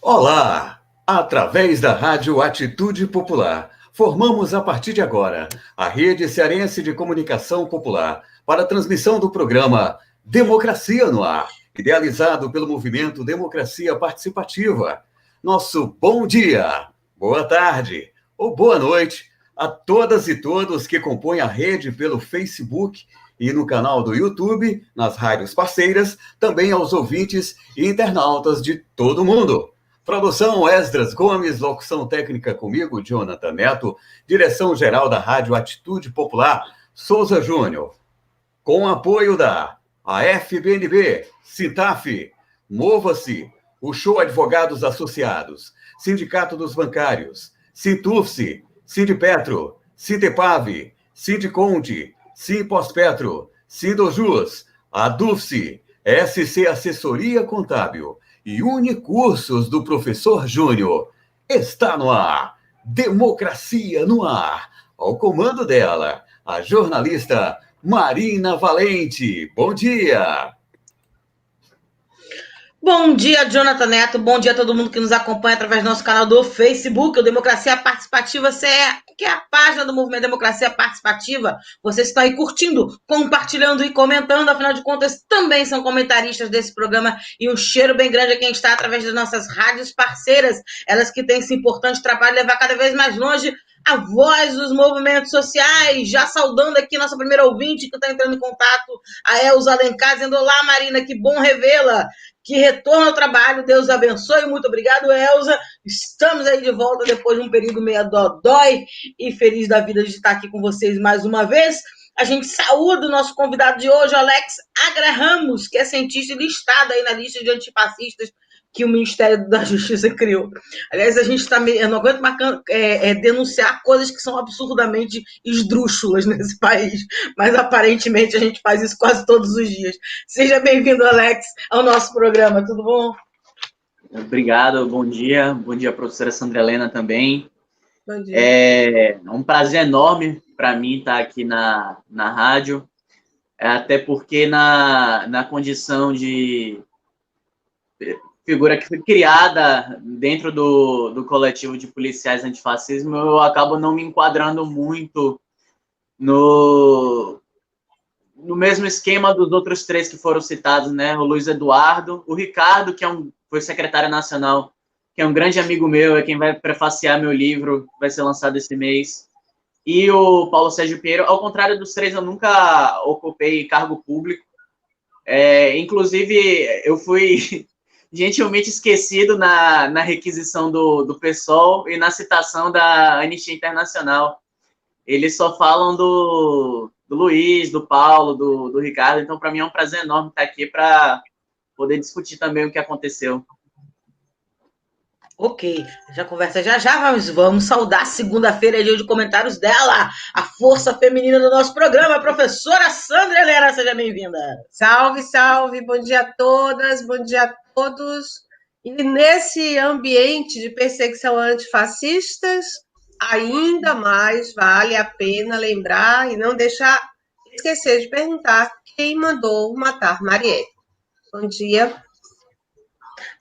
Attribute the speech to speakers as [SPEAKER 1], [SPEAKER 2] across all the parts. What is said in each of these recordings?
[SPEAKER 1] Olá! Através da Rádio Atitude Popular, formamos a partir de agora a Rede Cearense de Comunicação Popular para a transmissão do programa Democracia no Ar, idealizado pelo movimento Democracia Participativa. Nosso bom dia, boa tarde ou boa noite a todas e todos que compõem a rede pelo Facebook e no canal do YouTube, nas rádios parceiras, também aos ouvintes e internautas de todo o mundo. Produção Esdras Gomes, locução técnica comigo, Jonathan Neto, direção-geral da Rádio Atitude Popular, Souza Júnior. Com apoio da AFBNB, Sintaf, Mova-se, o Show Advogados Associados, Sindicato dos Bancários, Sintufse, Sindipetro, Sintepav, Sindiconde, Simpós-Petro, Sindojus, Adufse, SC Assessoria Contábil e Unicursos do Professor Júnior. Está no ar, Democracia no Ar. Ao comando dela, a jornalista Marina Valente. Bom dia!
[SPEAKER 2] Bom dia, Jonathan Neto. Bom dia a todo mundo que nos acompanha através do nosso canal do Facebook, o Democracia Participativa CE, que é a página do Movimento Democracia Participativa. Vocês estão aí curtindo, compartilhando e comentando, afinal de contas, também são comentaristas desse programa, e um cheiro bem grande a quem está através das nossas rádios parceiras, elas que têm esse importante trabalho de levar cada vez mais longe a voz dos movimentos sociais. Já saudando aqui nossa primeira ouvinte que está entrando em contato, a Elza Alencar, dizendo: olá, Marina, que bom revê-la. Que retorno ao trabalho, Deus abençoe, muito obrigado, Elza. Estamos aí de volta depois de um período meio dodói e feliz da vida de estar aqui com vocês mais uma vez. A gente saúda o nosso convidado de hoje, Alex Agra Ramos, que é cientista listado aí na lista de antifascistas que o Ministério da Justiça criou. Aliás, a gente está eu não aguento mais denunciar coisas que são absurdamente esdrúxulas nesse país, mas aparentemente a gente faz isso quase todos os dias. Seja bem-vindo, Alex, ao nosso programa, tudo bom?
[SPEAKER 3] Obrigado, bom dia, professora Sandra Helena também.
[SPEAKER 2] Bom dia.
[SPEAKER 3] É um prazer enorme para mim estar aqui na rádio, até porque na condição de figura que foi criada dentro do coletivo de policiais antifascismo, eu acabo não me enquadrando muito no mesmo esquema dos outros três que foram citados, né? O Luiz Eduardo, o Ricardo, que foi secretário nacional, que é um grande amigo meu, é quem vai prefaciar meu livro, vai ser lançado esse mês, e o Paulo Sérgio Pinheiro. Ao contrário dos três, eu nunca ocupei cargo público. Inclusive, eu fui gentilmente esquecido na requisição do PSOL e na citação da Anistia Internacional. Eles só falam do Luiz, do Paulo, do Ricardo. Então, para mim é um prazer enorme estar aqui para poder discutir também o que aconteceu.
[SPEAKER 2] Ok, já conversa já, mas vamos saudar segunda-feira, dia de comentários dela, a força feminina do nosso programa, a professora Sandra Helena, seja bem-vinda.
[SPEAKER 4] Salve, salve, bom dia a todas, bom dia a todos. E nesse ambiente de perseguição antifascistas, ainda mais vale a pena lembrar e não deixar esquecer de perguntar quem mandou matar Marielle. Bom dia.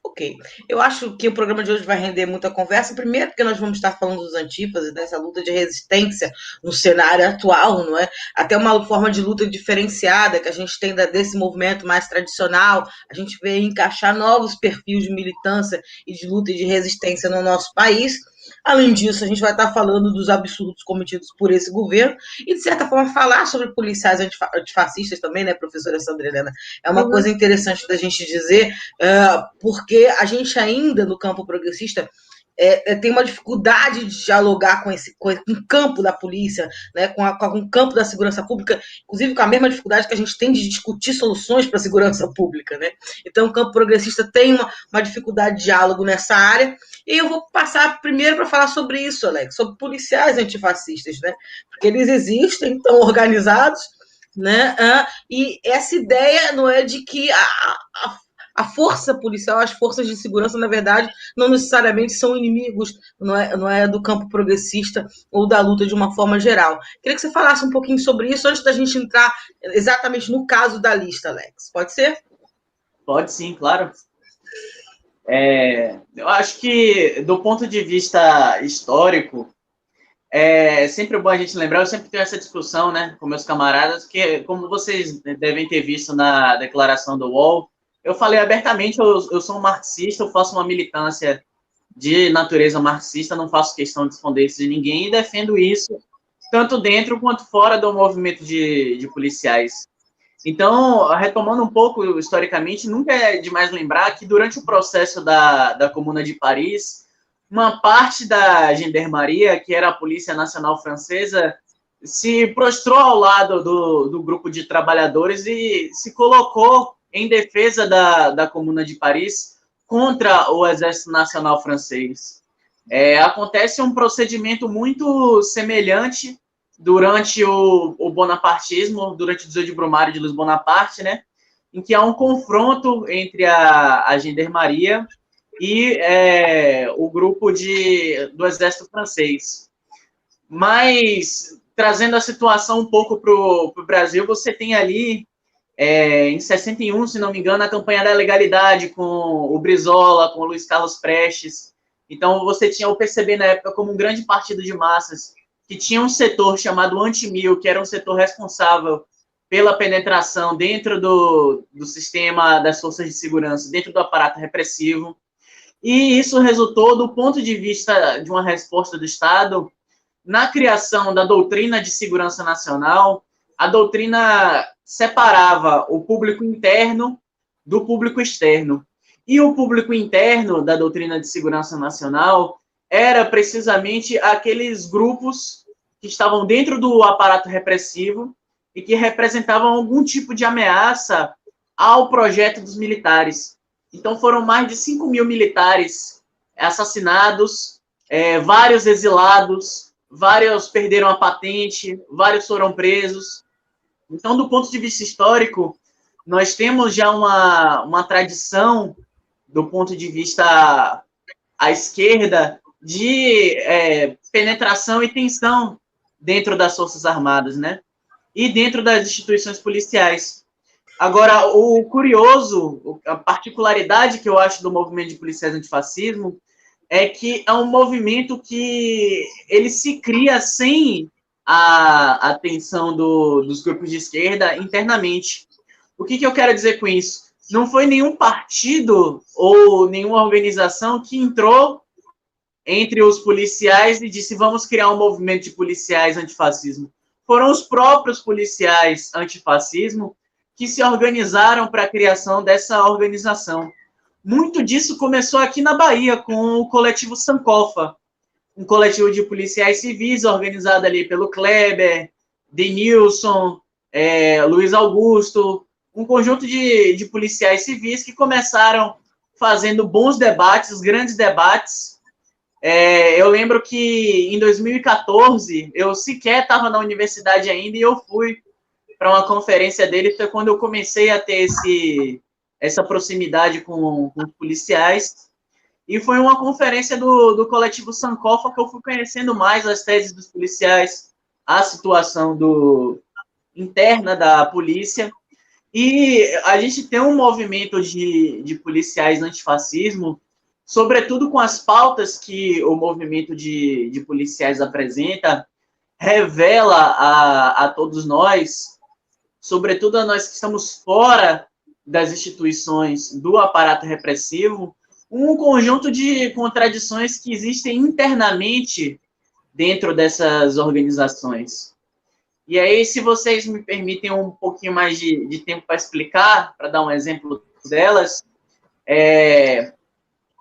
[SPEAKER 2] Ok, eu acho que o programa de hoje vai render muita conversa, primeiro porque nós vamos estar falando dos antífases, dessa luta de resistência no cenário atual, não é? Até uma forma de luta diferenciada que a gente tem desse movimento mais tradicional, a gente vê encaixar novos perfis de militância e de luta e de resistência no nosso país. Além disso, a gente vai estar falando dos absurdos cometidos por esse governo e, de certa forma, falar sobre policiais antifascistas também, né, professora Sandra Helena? É uma coisa interessante da gente dizer, porque a gente ainda, no campo progressista, tem uma dificuldade de dialogar com o campo da polícia, né, com o campo da segurança pública, inclusive com a mesma dificuldade que a gente tem de discutir soluções para a segurança pública, né? Então, o campo progressista tem uma dificuldade de diálogo nessa área, e eu vou passar primeiro para falar sobre isso, Alex, sobre policiais antifascistas, né? Porque eles existem, estão organizados, né? E essa ideia não é de que a força policial, as forças de segurança, na verdade, não necessariamente são inimigos, não é do campo progressista ou da luta de uma forma geral. Queria que você falasse um pouquinho sobre isso antes da gente entrar exatamente no caso da lista, Alex. Pode ser?
[SPEAKER 3] Pode sim, claro. Eu acho que, do ponto de vista histórico, é sempre bom a gente lembrar, eu sempre tenho essa discussão, né, com meus camaradas, que, como vocês devem ter visto na declaração do UOL, eu falei abertamente, eu sou um marxista, eu faço uma militância de natureza marxista, não faço questão de esconder isso de ninguém, e defendo isso, tanto dentro quanto fora do movimento de policiais. Então, retomando um pouco historicamente, nunca é demais lembrar que durante o processo da Comuna de Paris, uma parte da gendarmeria, que era a Polícia Nacional Francesa, se prostrou ao lado do grupo de trabalhadores e se colocou em defesa da Comuna de Paris contra o Exército Nacional Francês. Acontece um procedimento muito semelhante durante o bonapartismo, durante o 18 de Brumário de Luiz Bonaparte, né, em que há um confronto entre a gendarmeria e o grupo do exército francês. Mas, trazendo a situação um pouco para o Brasil, você tem ali, em 61, se não me engano, a campanha da legalidade com o Brizola, com o Luiz Carlos Prestes. Então, você tinha o PCB na época como um grande partido de massas, que tinha um setor chamado Antimil, que era um setor responsável pela penetração dentro do sistema das forças de segurança, dentro do aparato repressivo. E isso resultou, do ponto de vista de uma resposta do Estado, na criação da doutrina de segurança nacional. A doutrina separava o público interno do público externo. E o público interno da doutrina de segurança nacional era precisamente aqueles grupos que estavam dentro do aparato repressivo e que representavam algum tipo de ameaça ao projeto dos militares. Então, foram mais de 5 mil militares assassinados, vários exilados, vários perderam a patente, vários foram presos. Então, do ponto de vista histórico, nós temos já uma tradição, do ponto de vista à esquerda, de penetração e tensão dentro das Forças Armadas, né? E dentro das instituições policiais. Agora, o curioso, a particularidade que eu acho do movimento de policiais antifascismo é que é um movimento que ele se cria sem a atenção dos grupos de esquerda internamente. O que eu quero dizer com isso? Não foi nenhum partido ou nenhuma organização que entrou entre os policiais e disse, vamos criar um movimento de policiais antifascismo. Foram os próprios policiais antifascismo que se organizaram para a criação dessa organização. Muito disso começou aqui na Bahia, com o coletivo Sankofa, um coletivo de policiais civis organizado ali pelo Kleber, Denilson, Luiz Augusto, um conjunto de policiais civis que começaram fazendo bons debates, grandes debates. Eu lembro que em 2014, eu sequer estava na universidade ainda e eu fui para uma conferência dele, foi quando eu comecei a ter essa proximidade com os policiais. E foi uma conferência do coletivo Sankofa que eu fui conhecendo mais as teses dos policiais, a situação interna da polícia. E a gente tem um movimento de policiais antifascismo, sobretudo com as pautas que o movimento de policiais apresenta, revela a todos nós, sobretudo a nós que estamos fora das instituições do aparato repressivo, um conjunto de contradições que existem internamente dentro dessas organizações. E aí, se vocês me permitem um pouquinho mais de tempo para explicar, para dar um exemplo delas,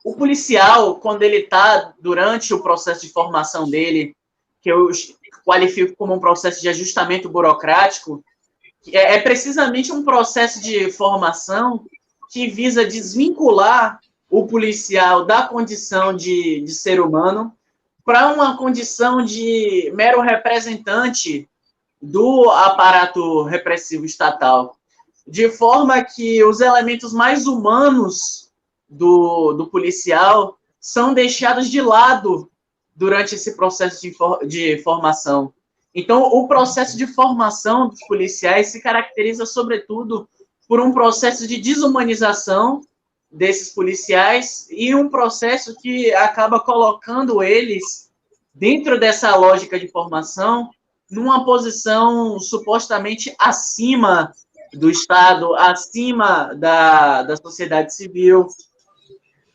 [SPEAKER 3] o policial, quando ele está durante o processo de formação dele, que eu qualifico como um processo de ajustamento burocrático, é precisamente um processo de formação que visa desvincular o policial da condição de ser humano para uma condição de mero representante do aparato repressivo estatal, de forma que os elementos mais humanos do policial são deixados de lado durante esse processo de formação. Então, o processo de formação dos policiais se caracteriza, sobretudo, por um processo de desumanização desses policiais e um processo que acaba colocando eles dentro dessa lógica de formação numa posição supostamente acima do Estado, acima da sociedade civil,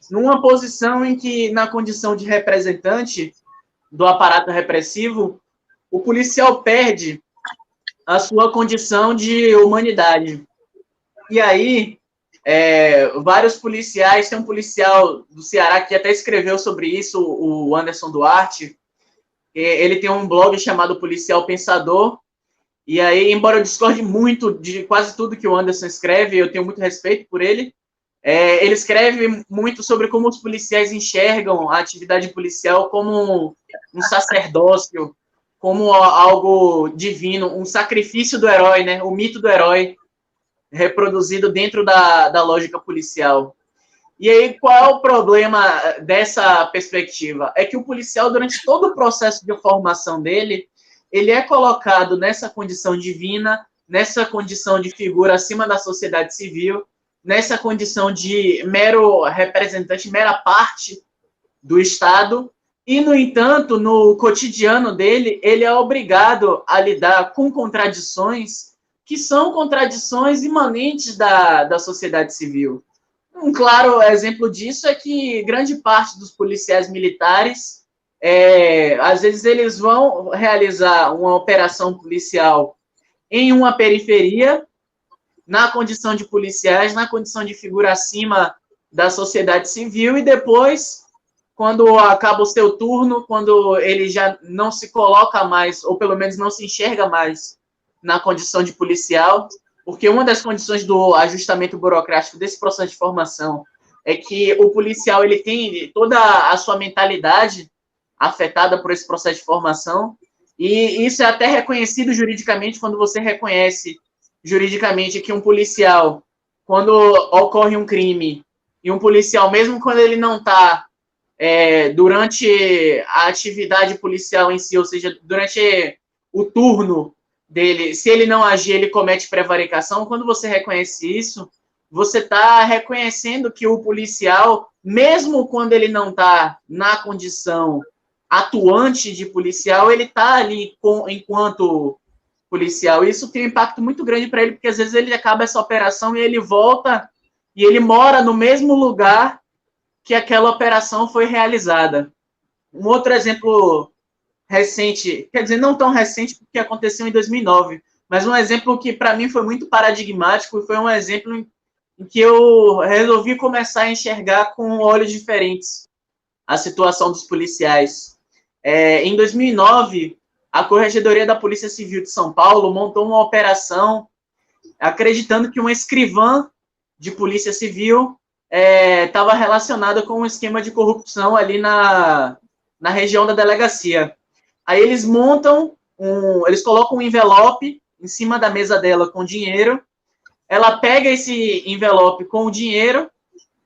[SPEAKER 3] numa posição em que, na condição de representante do aparato repressivo, o policial perde a sua condição de humanidade. E aí, vários policiais, tem um policial do Ceará que até escreveu sobre isso, o Anderson Duarte, ele tem um blog chamado Policial Pensador, e aí, embora eu discorde muito de quase tudo que o Anderson escreve, eu tenho muito respeito por ele, ele escreve muito sobre como os policiais enxergam a atividade policial como um sacerdócio, como algo divino, um sacrifício do herói, né? O mito do herói reproduzido dentro da lógica policial. E aí, qual é o problema dessa perspectiva? É que o policial, durante todo o processo de formação dele, ele é colocado nessa condição divina, nessa condição de figura acima da sociedade civil, nessa condição de mero representante, mera parte do Estado, e, no entanto, no cotidiano dele, ele é obrigado a lidar com contradições que são contradições imanentes da sociedade civil. Um claro exemplo disso é que grande parte dos policiais militares, às vezes eles vão realizar uma operação policial em uma periferia, na condição de policiais, na condição de figura acima da sociedade civil, e depois, quando acaba o seu turno, quando ele já não se coloca mais, ou pelo menos não se enxerga mais na condição de policial, porque uma das condições do ajustamento burocrático desse processo de formação é que o policial ele tem toda a sua mentalidade afetada por esse processo de formação, e isso é até reconhecido juridicamente quando você reconhece juridicamente que um policial, quando ocorre um crime, e um policial, mesmo quando ele não está durante a atividade policial em si, ou seja, durante o turno dele, se ele não agir, ele comete prevaricação. Quando você reconhece isso, você está reconhecendo que o policial, mesmo quando ele não está na condição atuante de policial, ele está ali enquanto policial. Isso tem um impacto muito grande para ele, porque às vezes ele acaba essa operação e ele volta e ele mora no mesmo lugar que aquela operação foi realizada. Um outro exemplo recente, quer dizer, não tão recente, porque aconteceu em 2009, mas um exemplo que para mim foi muito paradigmático, e foi um exemplo em que eu resolvi começar a enxergar com olhos diferentes a situação dos policiais. Em 2009, a Corregedoria da Polícia Civil de São Paulo montou uma operação acreditando que uma escrivã de Polícia Civil estava relacionada com um esquema de corrupção ali na região da delegacia. Aí eles eles colocam um envelope em cima da mesa dela com dinheiro, ela pega esse envelope com o dinheiro,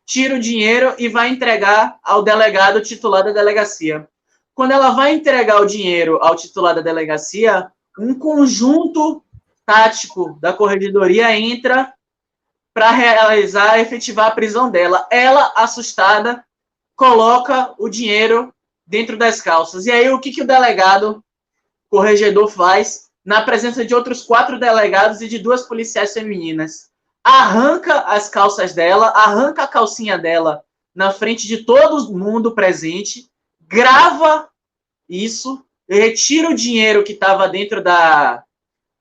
[SPEAKER 3] tira o dinheiro e vai entregar ao delegado titular da delegacia. Quando ela vai entregar o dinheiro ao titular da delegacia, um conjunto tático da corregedoria entra para efetivar a prisão dela. Ela, assustada, coloca o dinheiro dentro das calças. E aí, o que o delegado corregedor faz, na presença de outros 4 delegados e de 2 policiais femininas? Arranca as calças dela, arranca a calcinha dela na frente de todo mundo presente, grava isso, retira o dinheiro que estava dentro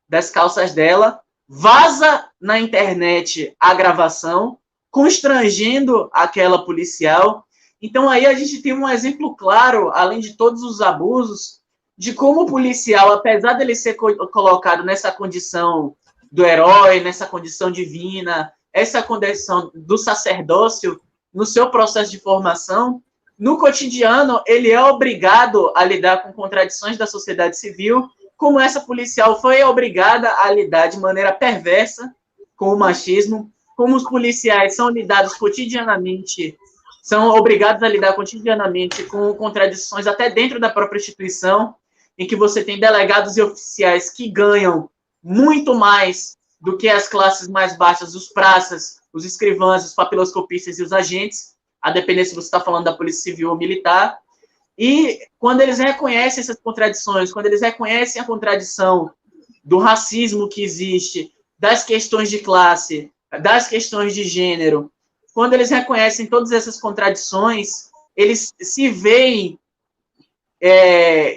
[SPEAKER 3] das calças dela, vaza na internet a gravação, constrangendo aquela policial. Então aí a gente tem um exemplo claro, além de todos os abusos, de como o policial, apesar dele ser colocado nessa condição do herói, nessa condição divina, essa condição do sacerdócio, no seu processo de formação, no cotidiano, ele é obrigado a lidar com contradições da sociedade civil, como essa policial foi obrigada a lidar de maneira perversa com o machismo, como os policiais são obrigados a lidar cotidianamente com contradições até dentro da própria instituição, em que você tem delegados e oficiais que ganham muito mais do que as classes mais baixas, os praças, os escrivãs, os papiloscopistas e os agentes, a depender se você está falando da polícia civil ou militar. E quando eles reconhecem essas contradições, quando eles reconhecem a contradição do racismo que existe, das questões de classe, das questões de gênero, quando eles reconhecem todas essas contradições, eles se veem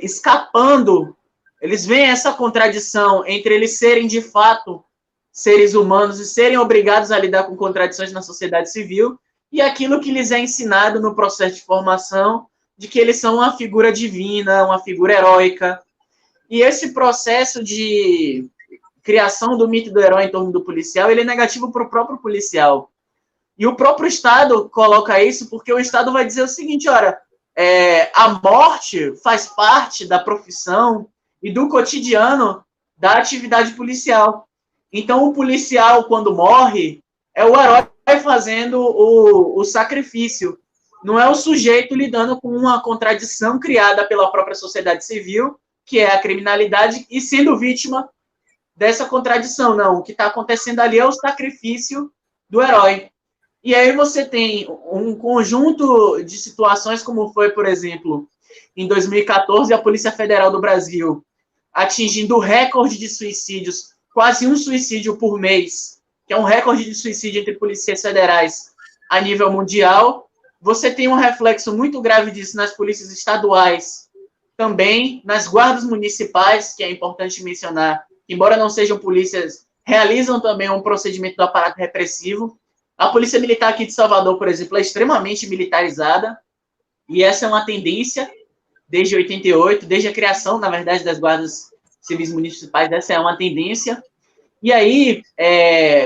[SPEAKER 3] escapando, eles veem essa contradição entre eles serem, de fato, seres humanos e serem obrigados a lidar com contradições na sociedade civil e aquilo que lhes é ensinado no processo de formação, de que eles são uma figura divina, uma figura heróica. E esse processo de criação do mito do herói em torno do policial, ele é negativo para o próprio policial. E o próprio Estado coloca isso porque o Estado vai dizer o seguinte, olha, a morte faz parte da profissão e do cotidiano da atividade policial. Então, o policial, quando morre, é o herói fazendo o sacrifício. Não é o sujeito lidando com uma contradição criada pela própria sociedade civil, que é a criminalidade, e sendo vítima dessa contradição. Não, o que está acontecendo ali é o sacrifício do herói. E aí você tem um conjunto de situações, como foi, por exemplo, em 2014, a Polícia Federal do Brasil atingindo o recorde de suicídios, quase um suicídio por mês, que é um recorde de suicídio entre policiais federais a nível mundial. Você tem um reflexo muito grave disso nas polícias estaduais, também nas guardas municipais, que é importante mencionar, embora não sejam polícias, realizam também um procedimento do aparato repressivo. A Polícia Militar aqui de Salvador, por exemplo, é extremamente militarizada, e essa é uma tendência desde 88, desde a criação, na verdade, das guardas civis municipais, essa é uma tendência. E aí,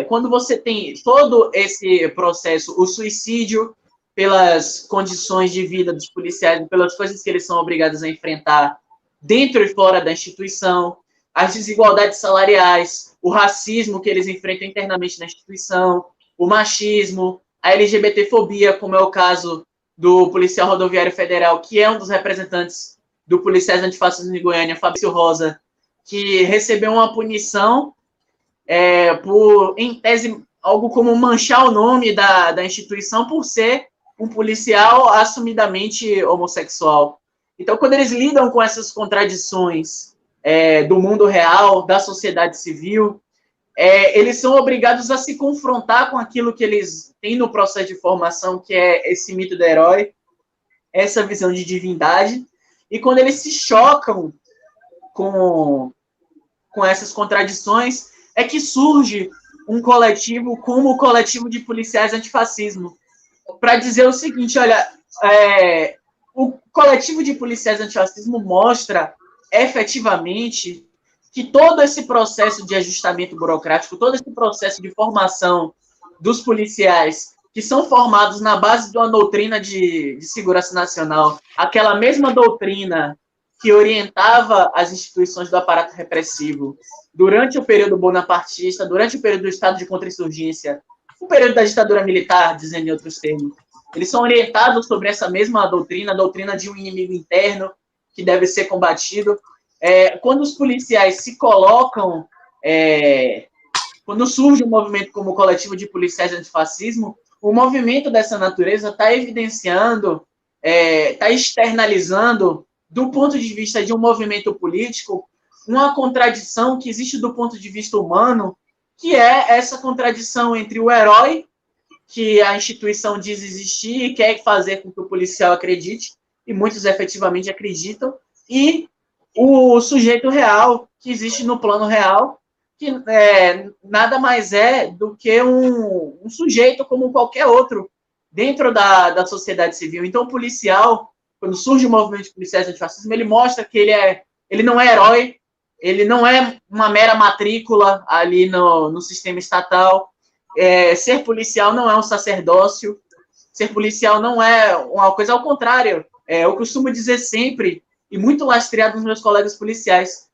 [SPEAKER 3] quando você tem todo esse processo, o suicídio pelas condições de vida dos policiais, pelas coisas que eles são obrigados a enfrentar dentro e fora da instituição, as desigualdades salariais, o racismo que eles enfrentam internamente na instituição, o machismo, a LGBTfobia, como é o caso do policial rodoviário federal, que é um dos representantes do Policiais Antifascistas de Goiânia, Fabrício Rosa, que recebeu uma punição por, em tese, algo como manchar o nome da instituição por ser um policial assumidamente homossexual. Então, quando eles lidam com essas contradições do mundo real, da sociedade civil, eles são obrigados a se confrontar com aquilo que eles têm no processo de formação, que é esse mito do herói, essa visão de divindade, e quando eles se chocam com essas contradições, é que surge um coletivo como o Coletivo de Policiais Antifascismo, para dizer o seguinte, olha, o Coletivo de Policiais Antifascismo mostra efetivamente que todo esse processo de ajustamento burocrático, todo esse processo de formação dos policiais, que são formados na base de uma doutrina de segurança nacional, aquela mesma doutrina que orientava as instituições do aparato repressivo durante o período bonapartista, durante o período do estado de contra-insurgência, o período da ditadura militar, dizendo em outros termos. Eles são orientados sobre essa mesma doutrina, a doutrina de um inimigo interno que deve ser combatido. Quando os policiais se colocam, quando surge um movimento como o Coletivo de Policiais Antifascismo, o movimento dessa natureza está evidenciando, está externalizando, do ponto de vista de um movimento político, uma contradição que existe do ponto de vista humano, que é essa contradição entre o herói, que a instituição diz existir e quer fazer com que o policial acredite, e muitos efetivamente acreditam, e o sujeito real, que existe no plano real, que nada mais é do que um sujeito como qualquer outro dentro da sociedade civil. Então, o policial, quando surge o movimento de policiais antifascismo, ele mostra que ele não é herói, ele não é uma mera matrícula ali no sistema estatal. Ser policial não é um sacerdócio, ser policial não é uma coisa ao contrário. Eu costumo dizer sempre, e muito lastreado nos meus colegas policiais,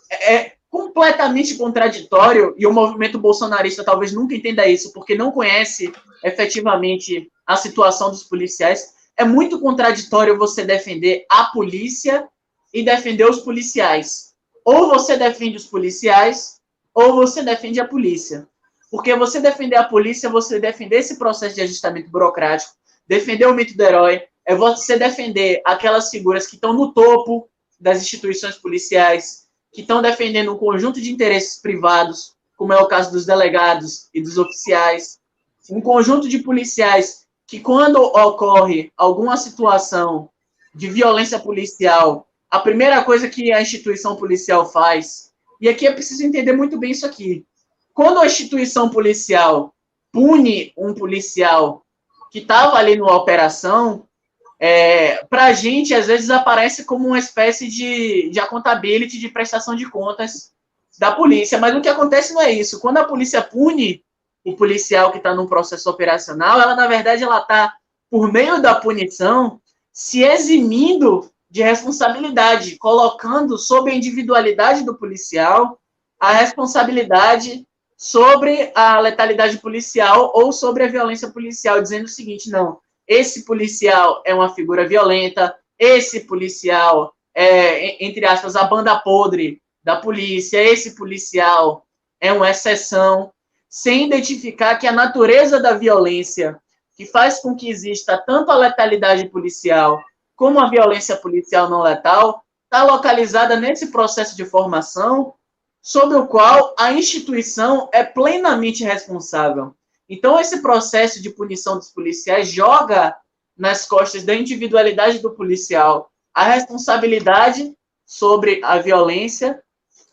[SPEAKER 3] é completamente contraditório, e o movimento bolsonarista talvez nunca entenda isso, porque não conhece efetivamente a situação dos policiais. É muito contraditório você defender a polícia e defender os policiais. Ou você defende os policiais, ou você defende a polícia. Porque você defender a polícia, você defender esse processo de ajustamento burocrático, defender o mito do herói, é você defender aquelas figuras que estão no topo das instituições policiais, que estão defendendo um conjunto de interesses privados, como é o caso dos delegados e dos oficiais, um conjunto de policiais que, quando ocorre alguma situação de violência policial, a primeira coisa que a instituição policial faz, e aqui é preciso entender muito bem isso aqui, quando a instituição policial pune um policial que estava ali numa operação, para a gente, às vezes, aparece como uma espécie de accountability, de prestação de contas da polícia. Mas o que acontece não é isso. Quando a polícia pune o policial que está num processo operacional, ela, na verdade, ela está, por meio da punição, se eximindo de responsabilidade, colocando sob a individualidade do policial a responsabilidade sobre a letalidade policial ou sobre a violência policial, dizendo o seguinte, não, esse policial é uma figura violenta, esse policial é, entre aspas, a banda podre da polícia, esse policial é uma exceção, sem identificar que a natureza da violência que faz com que exista tanto a letalidade policial como a violência policial não letal está localizada nesse processo de formação sobre o qual a instituição é plenamente responsável. Então, esse processo de punição dos policiais joga nas costas da individualidade do policial a responsabilidade sobre a violência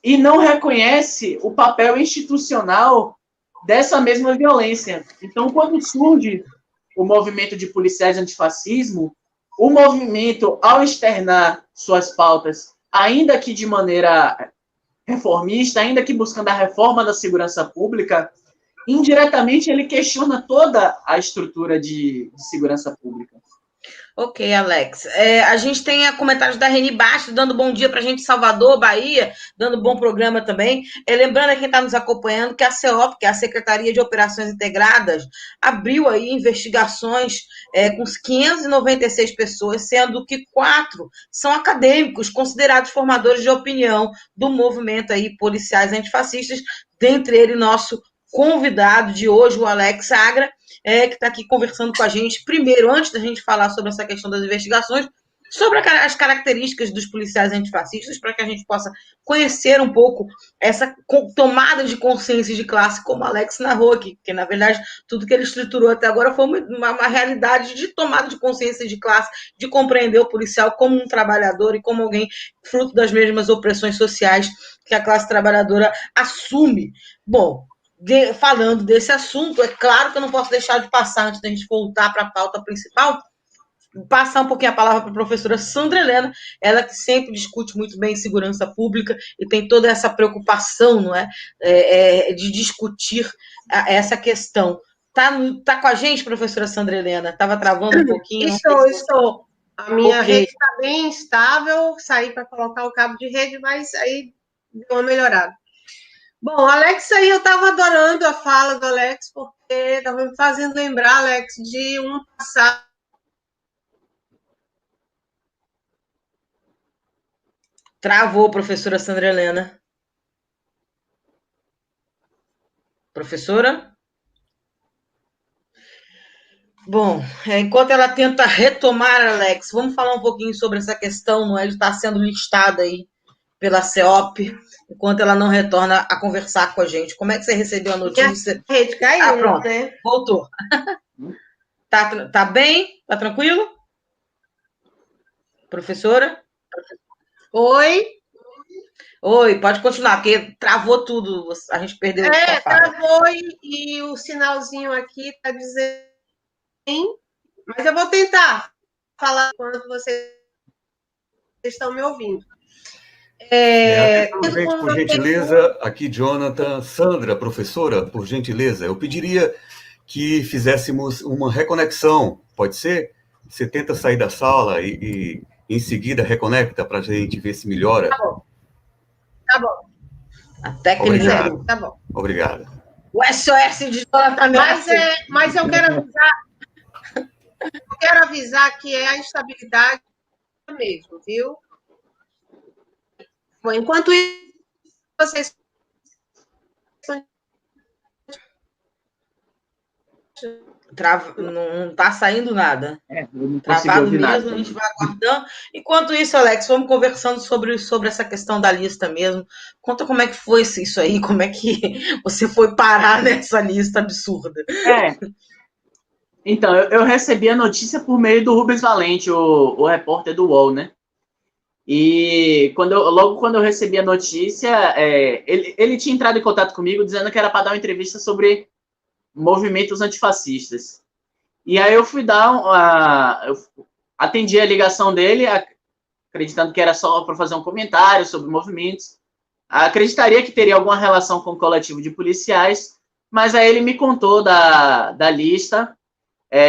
[SPEAKER 3] e não reconhece o papel institucional dessa mesma violência. Então, quando surge o movimento de policiais antifascismo, o movimento, ao externar suas pautas, ainda que de maneira reformista, ainda que buscando a reforma da segurança pública, indiretamente ele questiona toda a estrutura de segurança pública.
[SPEAKER 2] Ok, Alex. A gente tem comentários da Reni Bastos, dando bom dia para a gente em Salvador, Bahia, dando bom programa também. Lembrando a quem está nos acompanhando que a CEOP, que é a Secretaria de Operações Integradas, abriu aí investigações com 596 pessoas, sendo que 4 são acadêmicos, considerados formadores de opinião do movimento aí policiais antifascistas, dentre ele nosso convidado de hoje, o Alex Agra, que está aqui conversando com a gente, primeiro, antes da gente falar sobre essa questão das investigações, sobre as características dos policiais antifascistas, para que a gente possa conhecer um pouco essa tomada de consciência de classe, como o Alex narrou aqui, porque, na verdade, tudo que ele estruturou até agora foi uma realidade de tomada de consciência de classe, de compreender o policial como um trabalhador e como alguém fruto das mesmas opressões sociais que a classe trabalhadora assume. Bom, falando desse assunto, é claro que eu não posso deixar de passar, antes da gente voltar para a pauta principal, passar um pouquinho a palavra para a professora Sandra Helena, ela que sempre discute muito bem segurança pública e tem toda essa preocupação, não é, de discutir essa questão. Tá com a gente, professora Sandra Helena? Estava travando um pouquinho?
[SPEAKER 4] Estou. A minha rede está bem instável, saí para colocar o cabo de rede, mas aí deu uma melhorada. Bom, Alex, aí eu estava adorando a fala do Alex, porque estava me fazendo lembrar, Alex, de um passado.
[SPEAKER 2] Travou, professora Sandra Helena. Professora? Bom, enquanto ela tenta retomar, Alex, vamos falar um pouquinho sobre essa questão, não é? De estar sendo listada aí pela CEOP, enquanto ela não retorna a conversar com a gente. Como é que você recebeu a notícia?
[SPEAKER 4] A rede caiu,
[SPEAKER 2] pronto,
[SPEAKER 4] né?
[SPEAKER 2] Voltou. Tá bem? Tá tranquilo? Professora?
[SPEAKER 4] Oi?
[SPEAKER 2] Oi, pode continuar, porque travou tudo, a gente perdeu a fala.
[SPEAKER 4] Travou e o sinalzinho aqui está dizendo, mas eu vou tentar falar enquanto vocês estão me ouvindo.
[SPEAKER 1] Gente, por gentileza, aqui Jonathan, Sandra, professora, por gentileza, eu pediria que fizéssemos uma reconexão, pode ser? Você tenta sair da sala e em seguida reconecta para a gente ver se melhora.
[SPEAKER 4] Tá bom.
[SPEAKER 2] Até que
[SPEAKER 1] Obrigado.
[SPEAKER 2] ele...
[SPEAKER 4] Tá bom.
[SPEAKER 1] Obrigado.
[SPEAKER 2] O SOS de Jonathan.
[SPEAKER 4] Mas eu quero avisar que é a instabilidade mesmo, viu? Bom, enquanto isso, vocês
[SPEAKER 2] Não está saindo nada.
[SPEAKER 3] Eu não consigo
[SPEAKER 2] Travado
[SPEAKER 3] ouvir
[SPEAKER 2] mesmo,
[SPEAKER 3] nada.
[SPEAKER 2] a gente vai aguardando. Enquanto isso, Alex, vamos conversando sobre essa questão da lista mesmo. Conta como é que foi isso aí, como é que você foi parar nessa lista absurda.
[SPEAKER 3] Então, eu recebi a notícia por meio do Rubens Valente, o repórter do UOL, né? E logo quando eu recebi a notícia, ele tinha entrado em contato comigo dizendo que era para dar uma entrevista sobre movimentos antifascistas. E aí eu fui eu atendi a ligação dele, acreditando que era só para fazer um comentário sobre movimentos. Acreditaria que teria alguma relação com o coletivo de policiais, mas aí ele me contou da lista,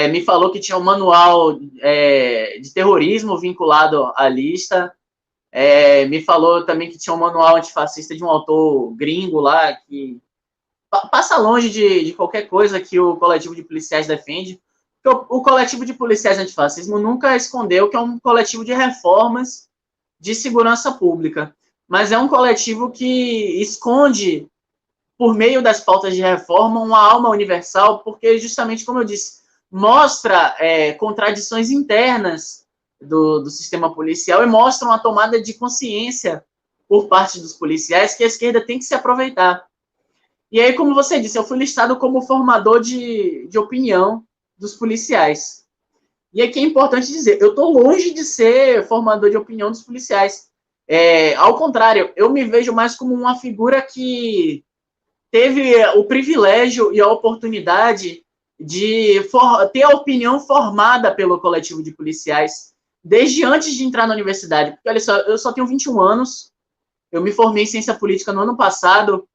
[SPEAKER 3] me falou que tinha um manual de terrorismo vinculado à lista, me falou também que tinha um manual antifascista de um autor gringo lá, que passa longe de qualquer coisa que o coletivo de policiais defende. O coletivo de policiais antifascismo nunca escondeu que é um coletivo de reformas de segurança pública, mas é um coletivo que esconde, por meio das pautas de reforma, uma alma universal, porque, justamente como eu disse, mostra contradições internas do sistema policial e mostra uma tomada de consciência por parte dos policiais que a esquerda tem que se aproveitar. E aí, como você disse, eu fui listado como formador de opinião dos policiais. E aqui é importante dizer, eu estou longe de ser formador de opinião dos policiais. Ao contrário, eu me vejo mais como uma figura que teve o privilégio e a oportunidade de ter a opinião formada pelo coletivo de policiais desde antes de entrar na universidade. Porque, olha só, eu só tenho 21 anos, eu me formei em ciência política no ano passado,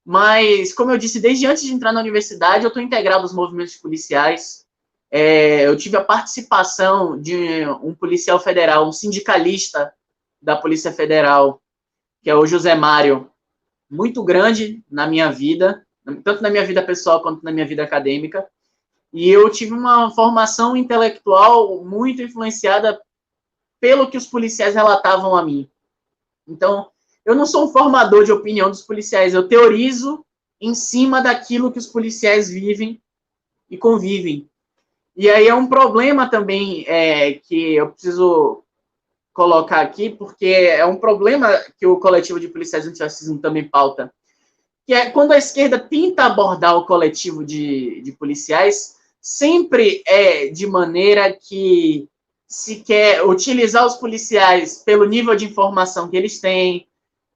[SPEAKER 3] mas, como eu disse, desde antes de entrar na universidade, eu estou integrado aos movimentos policiais. Eu tive a participação de um policial federal, um sindicalista da Polícia Federal, que é o José Mário, muito grande na minha vida, tanto na minha vida pessoal quanto na minha vida acadêmica. E eu tive uma formação intelectual muito influenciada pelo que os policiais relatavam a mim. Então, eu não sou um formador de opinião dos policiais, eu teorizo em cima daquilo que os policiais vivem e convivem. E aí é um problema também que eu preciso colocar aqui, porque é um problema que o coletivo de policiais antifascismo também pauta, que é quando a esquerda tenta abordar o coletivo de policiais, sempre é de maneira que se quer utilizar os policiais pelo nível de informação que eles têm,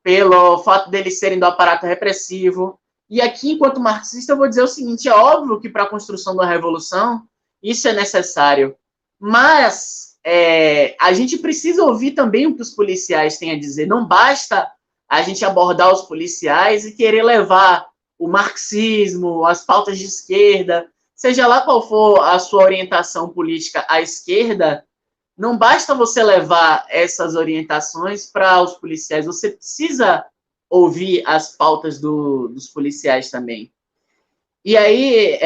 [SPEAKER 3] pelo fato deles serem do aparato repressivo. E aqui, enquanto marxista, eu vou dizer o seguinte, é óbvio que para a construção da revolução isso é necessário, mas a gente precisa ouvir também o que os policiais têm a dizer. Não basta a gente abordar os policiais e querer levar o marxismo, as pautas de esquerda, seja lá qual for a sua orientação política à esquerda, não basta você levar essas orientações para os policiais, você precisa ouvir as pautas dos policiais também. E aí,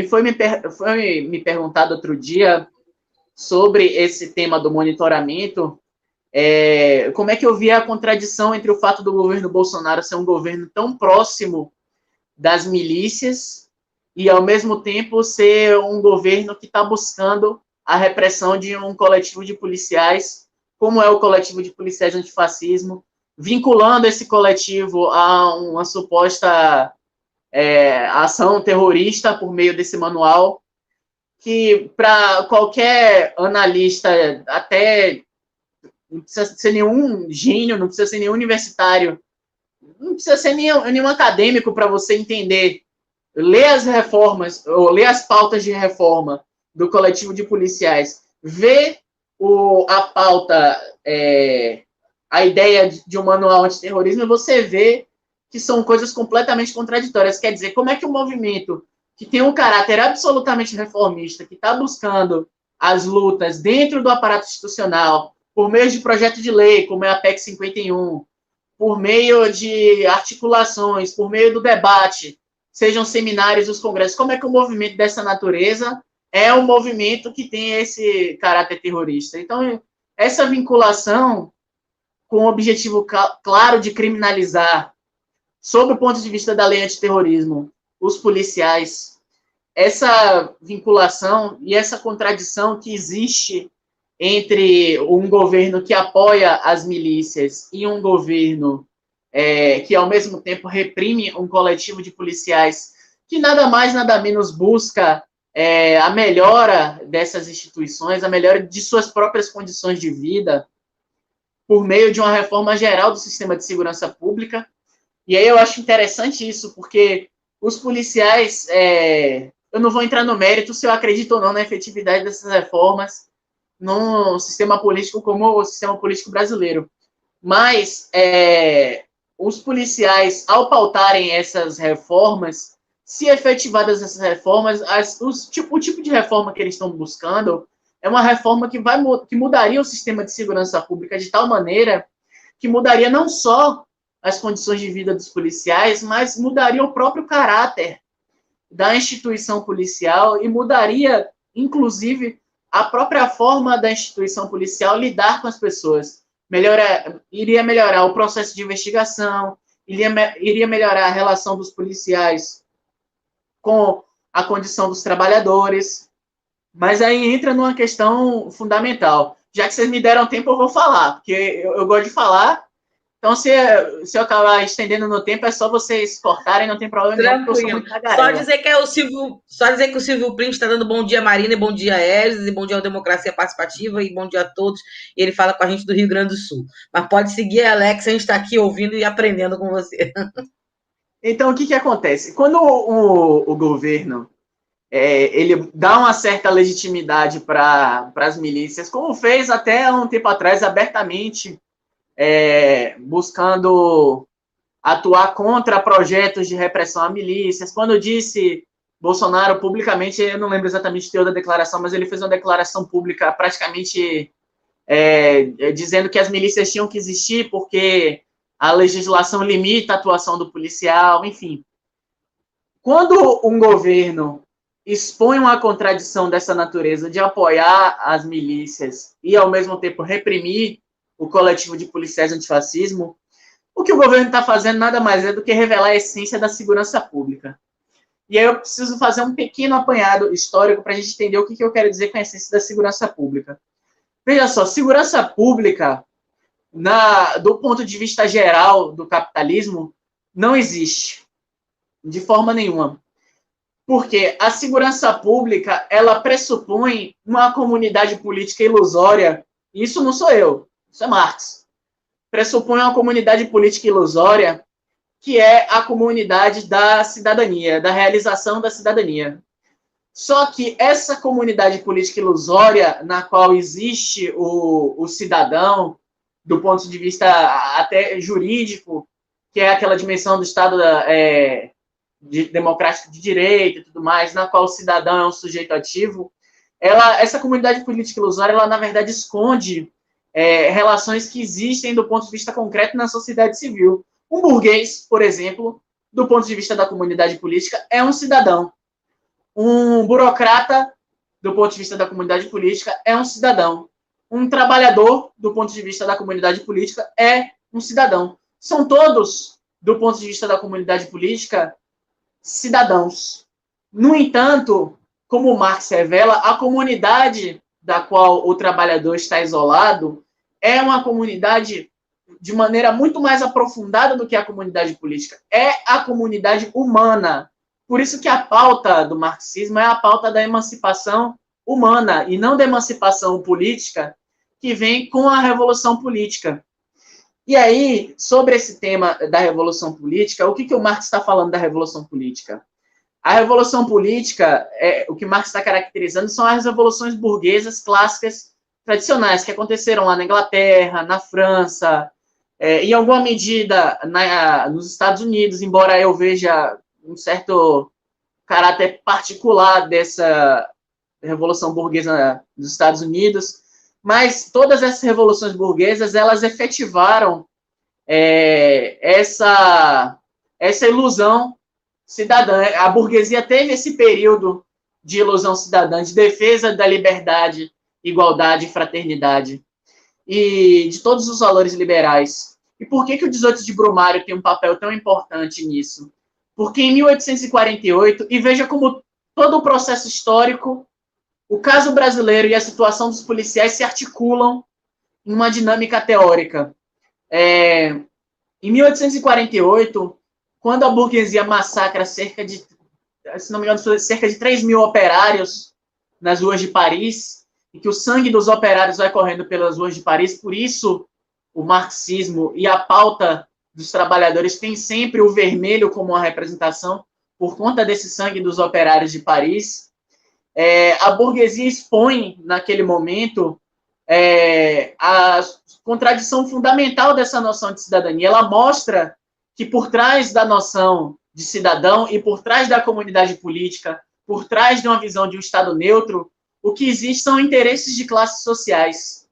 [SPEAKER 3] foi me perguntado outro dia sobre esse tema do monitoramento, como é que eu via a contradição entre o fato do governo Bolsonaro ser um governo tão próximo das milícias e, ao mesmo tempo, ser um governo que está buscando a repressão de um coletivo de policiais, como é o coletivo de policiais antifascismo, vinculando esse coletivo a uma suposta ação terrorista por meio desse manual, que para qualquer analista, até não precisa ser nenhum gênio, não precisa ser nenhum universitário, não precisa ser nenhum acadêmico para você entender, ler as reformas, ou ler as pautas de reforma do coletivo de policiais, ver a pauta, a ideia de um manual antiterrorismo, e você vê que são coisas completamente contraditórias. Quer dizer, como é que um movimento que tem um caráter absolutamente reformista, que está buscando as lutas dentro do aparato institucional, por meio de projeto de lei, como é a PEC 51, por meio de articulações, por meio do debate, sejam seminários, os congressos, como é que um movimento dessa natureza é um movimento que tem esse caráter terrorista? Então, essa vinculação com o objetivo claro de criminalizar, sob o ponto de vista da lei antiterrorismo, os policiais, essa vinculação e essa contradição que existe entre um governo que apoia as milícias e um governo que, ao mesmo tempo, reprime um coletivo de policiais que nada mais, nada menos busca a melhora dessas instituições, a melhora de suas próprias condições de vida, por meio de uma reforma geral do sistema de segurança pública. E aí eu acho interessante isso, porque os policiais, eu não vou entrar no mérito se eu acredito ou não na efetividade dessas reformas num sistema político como o sistema político brasileiro. Mas os policiais, ao pautarem essas reformas, se efetivadas essas reformas, o tipo de reforma que eles estão buscando é uma reforma que mudaria o sistema de segurança pública de tal maneira que mudaria não só as condições de vida dos policiais, mas mudaria o próprio caráter da instituição policial e mudaria, inclusive, a própria forma da instituição policial lidar com as pessoas. Iria melhorar o processo de investigação, iria melhorar a relação dos policiais com a condição dos trabalhadores. Mas aí entra numa questão fundamental. Já que vocês me deram tempo, eu vou falar, porque eu gosto de falar. Então, se eu acabar estendendo no tempo, é só vocês cortarem, não tem problema nenhum, porque eu sou muito tagarela.
[SPEAKER 2] Só dizer que o Silvio Print está dando bom dia, Marina, e bom dia, Elis, e bom dia ao Democracia Participativa, e bom dia a todos. E ele fala com a gente do Rio Grande do Sul. Mas pode seguir, Alex, a gente está aqui ouvindo e aprendendo com você.
[SPEAKER 3] Então, o que acontece? Quando o governo ele dá uma certa legitimidade para as milícias, como fez até um tempo atrás, abertamente, buscando atuar contra projetos de repressão a milícias. Quando disse Bolsonaro publicamente, eu não lembro exatamente o teor da declaração, mas ele fez uma declaração pública praticamente dizendo que as milícias tinham que existir porque a legislação limita a atuação do policial, enfim. Quando um governo expõe uma contradição dessa natureza de apoiar as milícias e, ao mesmo tempo, reprimir o coletivo de policiais antifascismo, o que o governo está fazendo nada mais é do que revelar a essência da segurança pública. E aí eu preciso fazer um pequeno apanhado histórico para a gente entender o que eu quero dizer com a essência da segurança pública. Veja só, segurança pública, do ponto de vista geral do capitalismo, não existe, de forma nenhuma. Porque a segurança pública, ela pressupõe uma comunidade política ilusória, e isso não sou eu, isso é Marx. Pressupõe uma comunidade política ilusória, que é a comunidade da cidadania, da realização da cidadania. Só que essa comunidade política ilusória, na qual existe o cidadão, do ponto de vista até jurídico, que é aquela dimensão do Estado democrático de direito e tudo mais, na qual o cidadão é um sujeito ativo, essa comunidade política ilusória, ela, na verdade, esconde relações que existem do ponto de vista concreto na sociedade civil. Um burguês, por exemplo, do ponto de vista da comunidade política, é um cidadão. Um burocrata, do ponto de vista da comunidade política, é um cidadão. Um trabalhador, do ponto de vista da comunidade política, é um cidadão. São todos, do ponto de vista da comunidade política, cidadãos. No entanto, como Marx revela, a comunidade da qual o trabalhador está isolado é uma comunidade de maneira muito mais aprofundada do que a comunidade política. É a comunidade humana. Por isso que a pauta do marxismo é a pauta da emancipação humana e não da emancipação política que vem com a revolução política. E aí, sobre esse tema da revolução política, o que o Marx está falando da revolução política? A revolução política, o que Marx está caracterizando, são as revoluções burguesas clássicas tradicionais que aconteceram lá na Inglaterra, na França, em alguma medida nos Estados Unidos, embora eu veja um certo caráter particular dessa revolução burguesa dos Estados Unidos, mas todas essas revoluções burguesas, elas efetivaram essa ilusão cidadã. A burguesia teve esse período de ilusão cidadã, de defesa da liberdade, igualdade e fraternidade, e de todos os valores liberais. E por que o 18 de Brumário tem um papel tão importante nisso? Porque em 1848, e veja como todo o processo histórico, o caso brasileiro e a situação dos policiais se articulam em uma dinâmica teórica. Em 1848, quando a burguesia massacra cerca de 3 mil operários nas ruas de Paris, e que o sangue dos operários vai correndo pelas ruas de Paris, por isso o marxismo e a pauta dos trabalhadores tem sempre o vermelho como uma representação, por conta desse sangue dos operários de Paris. A burguesia expõe, naquele momento, a contradição fundamental dessa noção de cidadania. Ela mostra que por trás da noção de cidadão e por trás da comunidade política, por trás de uma visão de um Estado neutro, o que existe são interesses de classes sociais.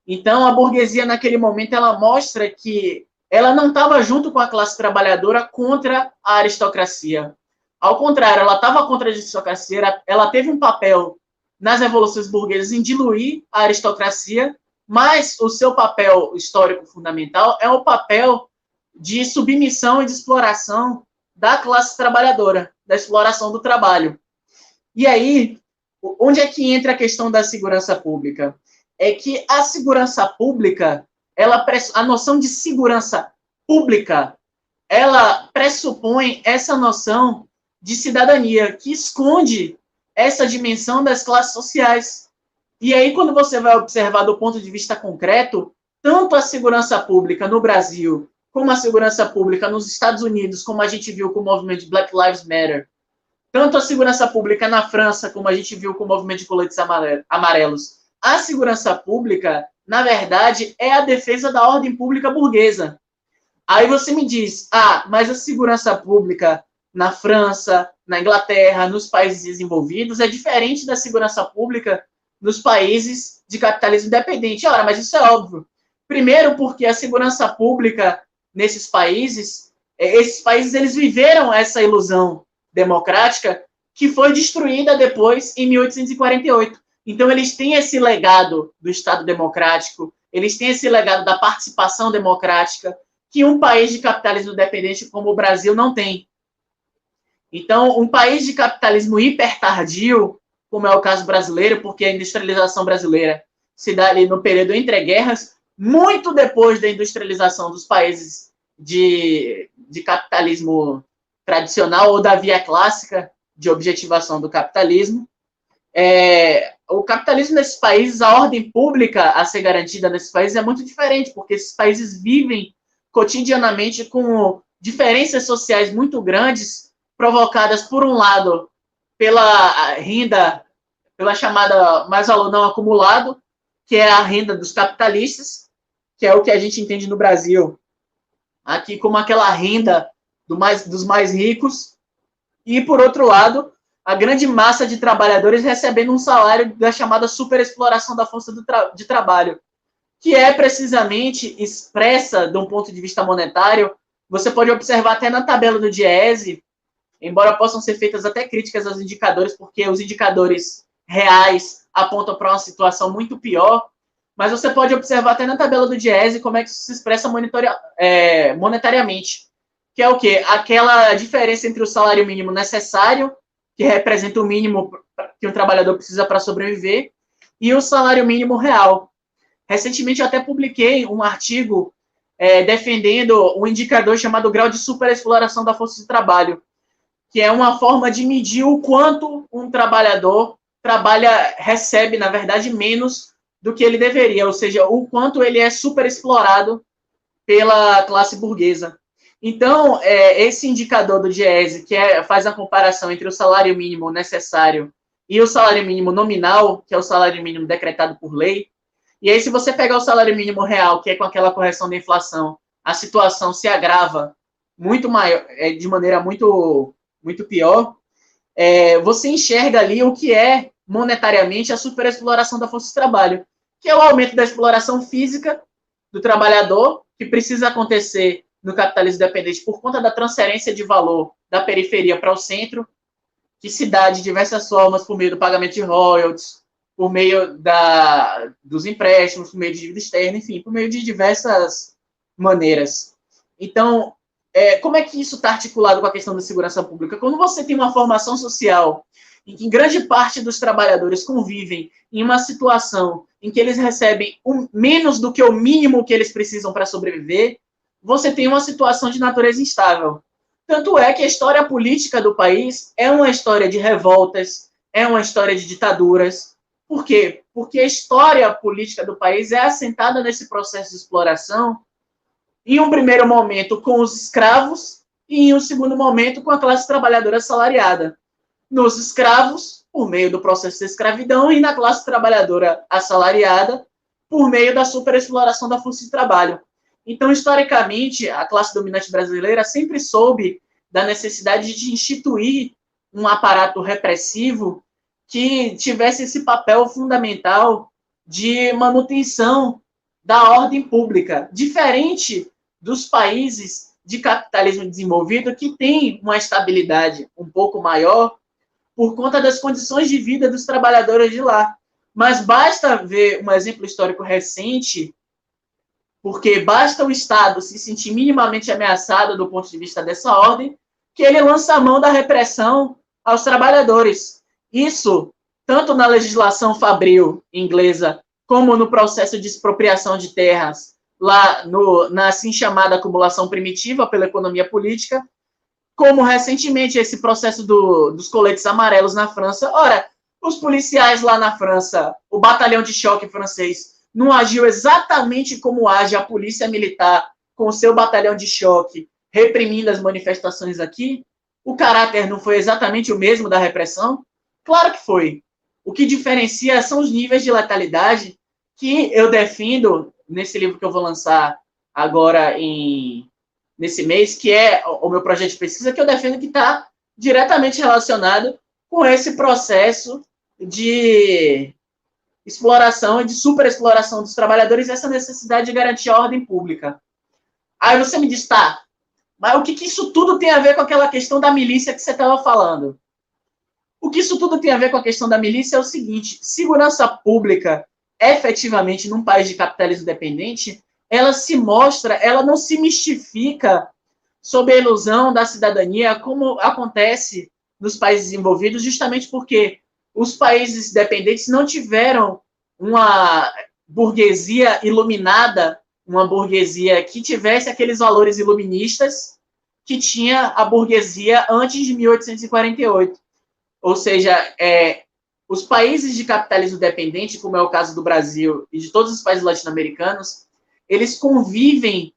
[SPEAKER 3] Então, a burguesia, naquele momento, ela mostra que ela não estava junto com a classe trabalhadora contra a aristocracia. Ao contrário, ela estava contra a aristocracia, ela teve um papel nas revoluções burguesas em diluir a aristocracia, mas o seu papel histórico fundamental é o papel de submissão e de exploração da classe trabalhadora, da exploração do trabalho. E aí, onde é que entra a questão da segurança pública? É que a segurança pública, a noção de segurança pública, ela pressupõe essa noção de cidadania, que esconde essa dimensão das classes sociais. E aí, quando você vai observar do ponto de vista concreto, tanto a segurança pública no Brasil, como a segurança pública nos Estados Unidos, como a gente viu com o movimento de Black Lives Matter, tanto a segurança pública na França, como a gente viu com o movimento de coletes amarelos, a segurança pública, na verdade, é a defesa da ordem pública burguesa. Aí você me diz, mas a segurança pública na França, na Inglaterra, nos países desenvolvidos, é diferente da segurança pública nos países de capitalismo independente. Ora, mas isso é óbvio. Primeiro, porque a segurança pública nesses países, esses países eles viveram essa ilusão democrática que foi destruída depois em 1848. Então, eles têm esse legado do Estado democrático, eles têm esse legado da participação democrática que um país de capitalismo independente como o Brasil não tem. Então, um país de capitalismo hipertardio, como é o caso brasileiro, porque a industrialização brasileira se dá ali no período entre guerras, muito depois da industrialização dos países de capitalismo tradicional ou da via clássica de objetivação do capitalismo. O capitalismo nesses países, a ordem pública a ser garantida nesses países é muito diferente, porque esses países vivem cotidianamente com diferenças sociais muito grandes, provocadas, por um lado, pela renda, pela chamada mais valor não acumulado, que é a renda dos capitalistas, que é o que a gente entende no Brasil aqui como aquela renda dos mais ricos, e, por outro lado, a grande massa de trabalhadores recebendo um salário da chamada superexploração da força de trabalho, que é precisamente expressa de um ponto de vista monetário. Você pode observar até na tabela do Diese, embora possam ser feitas até críticas aos indicadores, porque os indicadores reais apontam para uma situação muito pior, mas você pode observar até na tabela do Diese como é que isso se expressa monetariamente, que é o quê? Aquela diferença entre o salário mínimo necessário, que representa o mínimo que um trabalhador precisa para sobreviver, e o salário mínimo real. Recentemente eu até publiquei um artigo defendendo um indicador chamado grau de superexploração da força de trabalho, que é uma forma de medir o quanto um trabalhador recebe, na verdade, menos do que ele deveria, ou seja, o quanto ele é superexplorado pela classe burguesa. Então, esse indicador do Diese, que faz a comparação entre o salário mínimo necessário e o salário mínimo nominal, que é o salário mínimo decretado por lei, e aí se você pegar o salário mínimo real, que é com aquela correção da inflação, a situação se agrava muito maior, de maneira muito, muito pior, você enxerga ali o que é monetariamente a superexploração da força de trabalho, que é o aumento da exploração física do trabalhador, que precisa acontecer no capitalismo dependente por conta da transferência de valor da periferia para o centro, que se dá de diversas formas, por meio do pagamento de royalties, por meio dos empréstimos, por meio de dívida externa, enfim, por meio de diversas maneiras. Então, como é que isso está articulado com a questão da segurança pública? Quando você tem uma formação social em que grande parte dos trabalhadores convivem em uma situação em que eles recebem menos do que o mínimo que eles precisam para sobreviver, você tem uma situação de natureza instável. Tanto é que a história política do país é uma história de revoltas, é uma história de ditaduras. Por quê? Porque a história política do país é assentada nesse processo de exploração, em um primeiro momento com os escravos e em um segundo momento com a classe trabalhadora assalariada. Nos escravos, por meio do processo de escravidão, e na classe trabalhadora assalariada, por meio da superexploração da força de trabalho. Então, historicamente, a classe dominante brasileira sempre soube da necessidade de instituir um aparato repressivo que tivesse esse papel fundamental de manutenção da ordem pública, diferente dos países de capitalismo desenvolvido que têm uma estabilidade um pouco maior por conta das condições de vida dos trabalhadores de lá. Mas basta ver um exemplo histórico recente, porque basta o Estado se sentir minimamente ameaçado do ponto de vista dessa ordem, que ele lança a mão da repressão aos trabalhadores. Isso, tanto na legislação fabril inglesa, como no processo de expropriação de terras, lá na assim chamada acumulação primitiva pela economia política, como recentemente esse processo dos coletes amarelos na França. Ora, os policiais lá na França, o batalhão de choque francês, não agiu exatamente como age a polícia militar com o seu batalhão de choque, reprimindo as manifestações aqui? O caráter não foi exatamente o mesmo da repressão? Claro que foi. O que diferencia são os níveis de letalidade que eu defendo nesse livro que eu vou lançar agora nesse mês, que é o meu projeto de pesquisa, que eu defendo que está diretamente relacionado com esse processo de exploração e de superexploração dos trabalhadores, essa necessidade de garantir a ordem pública. Aí você me diz, tá, mas o que isso tudo tem a ver com aquela questão da milícia que você estava falando? O que isso tudo tem a ver com a questão da milícia é o seguinte: segurança pública, efetivamente, num país de capitalismo dependente, ela se mostra, ela não se mistifica sob a ilusão da cidadania, como acontece nos países desenvolvidos, justamente porque os países dependentes não tiveram uma burguesia iluminada, uma burguesia que tivesse aqueles valores iluministas que tinha a burguesia antes de 1848. Ou seja, os países de capitalismo dependente, como é o caso do Brasil e de todos os países latino-americanos, eles convivem,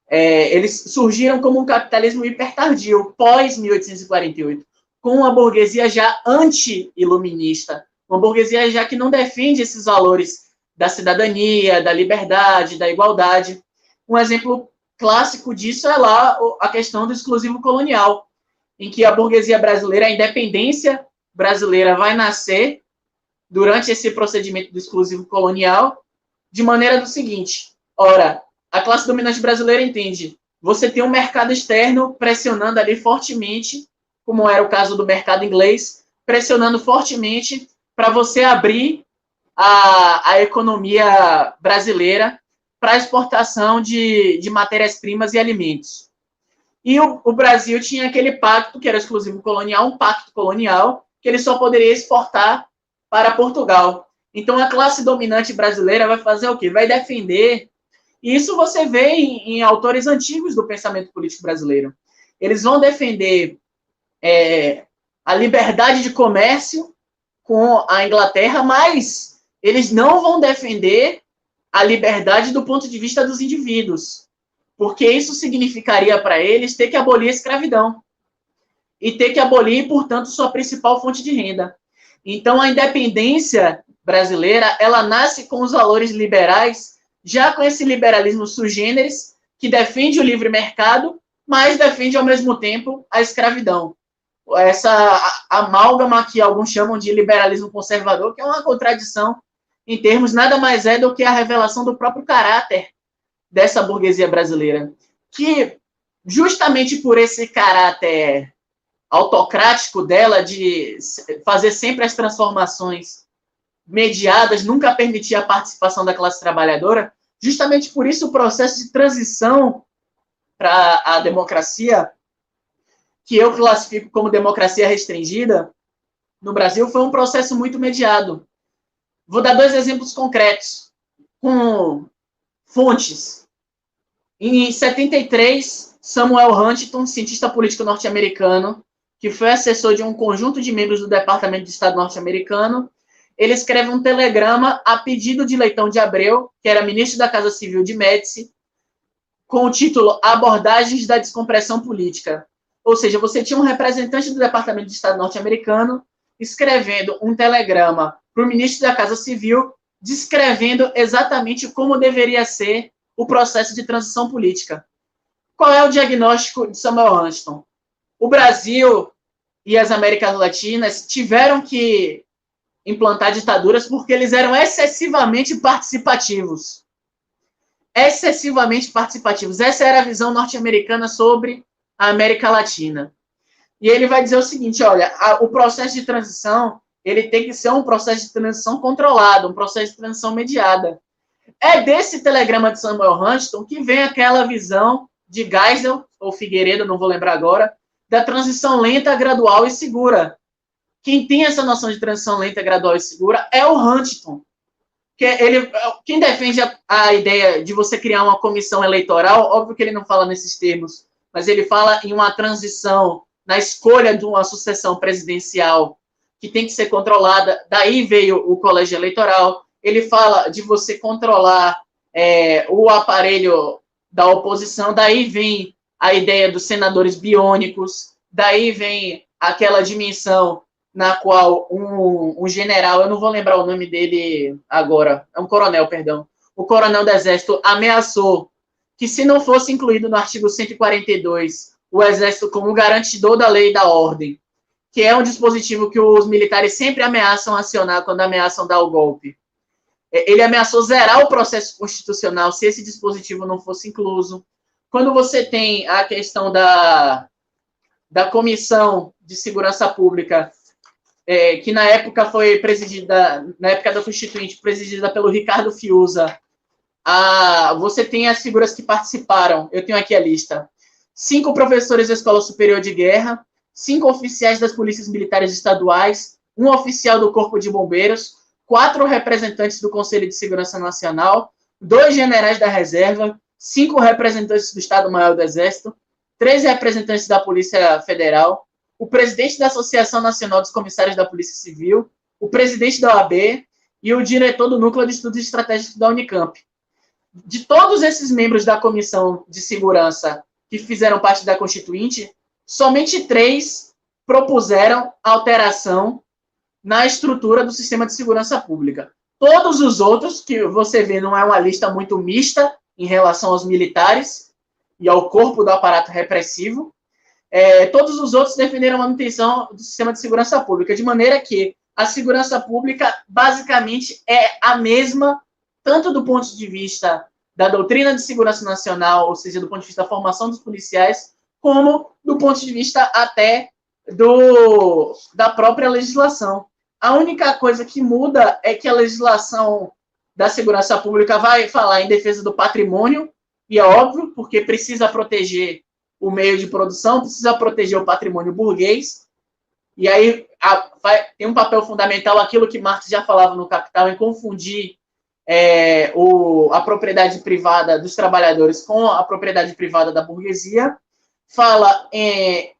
[SPEAKER 3] eles surgiram como um capitalismo hipertardio, pós-1848, com uma burguesia já anti-iluminista, uma burguesia já que não defende esses valores da cidadania, da liberdade, da igualdade. Um exemplo clássico disso é lá a questão do exclusivo colonial, em que a burguesia brasileira, a independência brasileira vai nascer durante esse procedimento do exclusivo colonial, de maneira do seguinte: ora, a classe dominante brasileira entende, você tem um mercado externo pressionando ali fortemente, como era o caso do mercado inglês, pressionando fortemente para você abrir a economia brasileira para a exportação de matérias-primas e alimentos. E o Brasil tinha aquele pacto, que era exclusivo colonial, um pacto colonial, que ele só poderia exportar para Portugal. Então, a classe dominante brasileira vai fazer o quê? Vai defender. E isso você vê em autores antigos do pensamento político brasileiro. Eles vão defender a liberdade de comércio com a Inglaterra, mas eles não vão defender a liberdade do ponto de vista dos indivíduos, porque isso significaria para eles ter que abolir a escravidão e ter que abolir, portanto, sua principal fonte de renda. Então, a independência brasileira, ela nasce com os valores liberais, já com esse liberalismo sui generis, que defende o livre mercado, mas defende, ao mesmo tempo, a escravidão. Essa amálgama que alguns chamam de liberalismo conservador, que é uma contradição em termos, nada mais é do que a revelação do próprio caráter dessa burguesia brasileira, que, justamente por esse caráter autocrático dela, de fazer sempre as transformações mediadas, nunca permitir a participação da classe trabalhadora, justamente por isso o processo de transição para a democracia, que eu classifico como democracia restringida, no Brasil foi um processo muito mediado. Vou dar 2 exemplos concretos, com fontes. Em 73, Samuel Huntington, cientista político norte-americano, que foi assessor de um conjunto de membros do Departamento de Estado norte-americano, ele escreve um telegrama a pedido de Leitão de Abreu, que era ministro da Casa Civil de Médici, com o título Abordagens da Descompressão Política. Ou seja, você tinha um representante do Departamento de Estado norte-americano escrevendo um telegrama para o ministro da Casa Civil, descrevendo exatamente como deveria ser o processo de transição política. Qual é o diagnóstico de Samuel Huntington? O Brasil e as Américas Latinas tiveram que implantar ditaduras porque eles eram excessivamente participativos. Excessivamente participativos. Essa era a visão norte-americana sobre a América Latina. E ele vai dizer o seguinte, olha, o processo de transição, ele tem que ser um processo de transição controlado, um processo de transição mediada. É desse telegrama de Samuel Huntington que vem aquela visão de Geisel, ou Figueiredo, não vou lembrar agora, da transição lenta, gradual e segura. Quem tem essa noção de transição lenta, gradual e segura é o Huntington. Quem defende a ideia de você criar uma comissão eleitoral, óbvio que ele não fala nesses termos, mas ele fala em uma transição na escolha de uma sucessão presidencial que tem que ser controlada, daí veio o colégio eleitoral. Ele fala de você controlar o aparelho da oposição, daí vem a ideia dos senadores biônicos, daí vem aquela dimensão na qual um general, eu não vou lembrar o nome dele agora, é um coronel, perdão, o coronel do Exército ameaçou que se não fosse incluído no artigo 142 o Exército como garantidor da lei e da ordem, que é um dispositivo que os militares sempre ameaçam acionar quando ameaçam dar o golpe. Ele ameaçou zerar o processo constitucional se esse dispositivo não fosse incluso. Quando você tem a questão da Comissão de Segurança Pública, que na época foi presidida, na época da Constituinte, presidida pelo Ricardo Fiuza, você tem as figuras que participaram, eu tenho aqui a lista, 5 professores da Escola Superior de Guerra, 5 oficiais das polícias militares estaduais, 1 oficial do Corpo de Bombeiros, 4 representantes do Conselho de Segurança Nacional, 2 generais da reserva, 5 representantes do Estado-Maior do Exército, 3 representantes da Polícia Federal, o presidente da Associação Nacional dos Comissários da Polícia Civil, o presidente da OAB e o diretor do Núcleo de Estudos Estratégicos da Unicamp. De todos esses membros da Comissão de Segurança que fizeram parte da Constituinte, somente 3 propuseram alteração na estrutura do sistema de segurança pública. Todos os outros, que você vê, não é uma lista muito mista em relação aos militares e ao corpo do aparato repressivo, todos os outros defenderam a manutenção do sistema de segurança pública, de maneira que a segurança pública basicamente é a mesma, tanto do ponto de vista da doutrina de segurança nacional, ou seja, do ponto de vista da formação dos policiais, como do ponto de vista até da própria legislação. A única coisa que muda é que a legislação da segurança pública vai falar em defesa do patrimônio, e é óbvio, porque precisa proteger o meio de produção, precisa proteger o patrimônio burguês, e aí tem um papel fundamental aquilo que Marx já falava no Capital, em confundir a propriedade privada dos trabalhadores com a propriedade privada da burguesia, fala em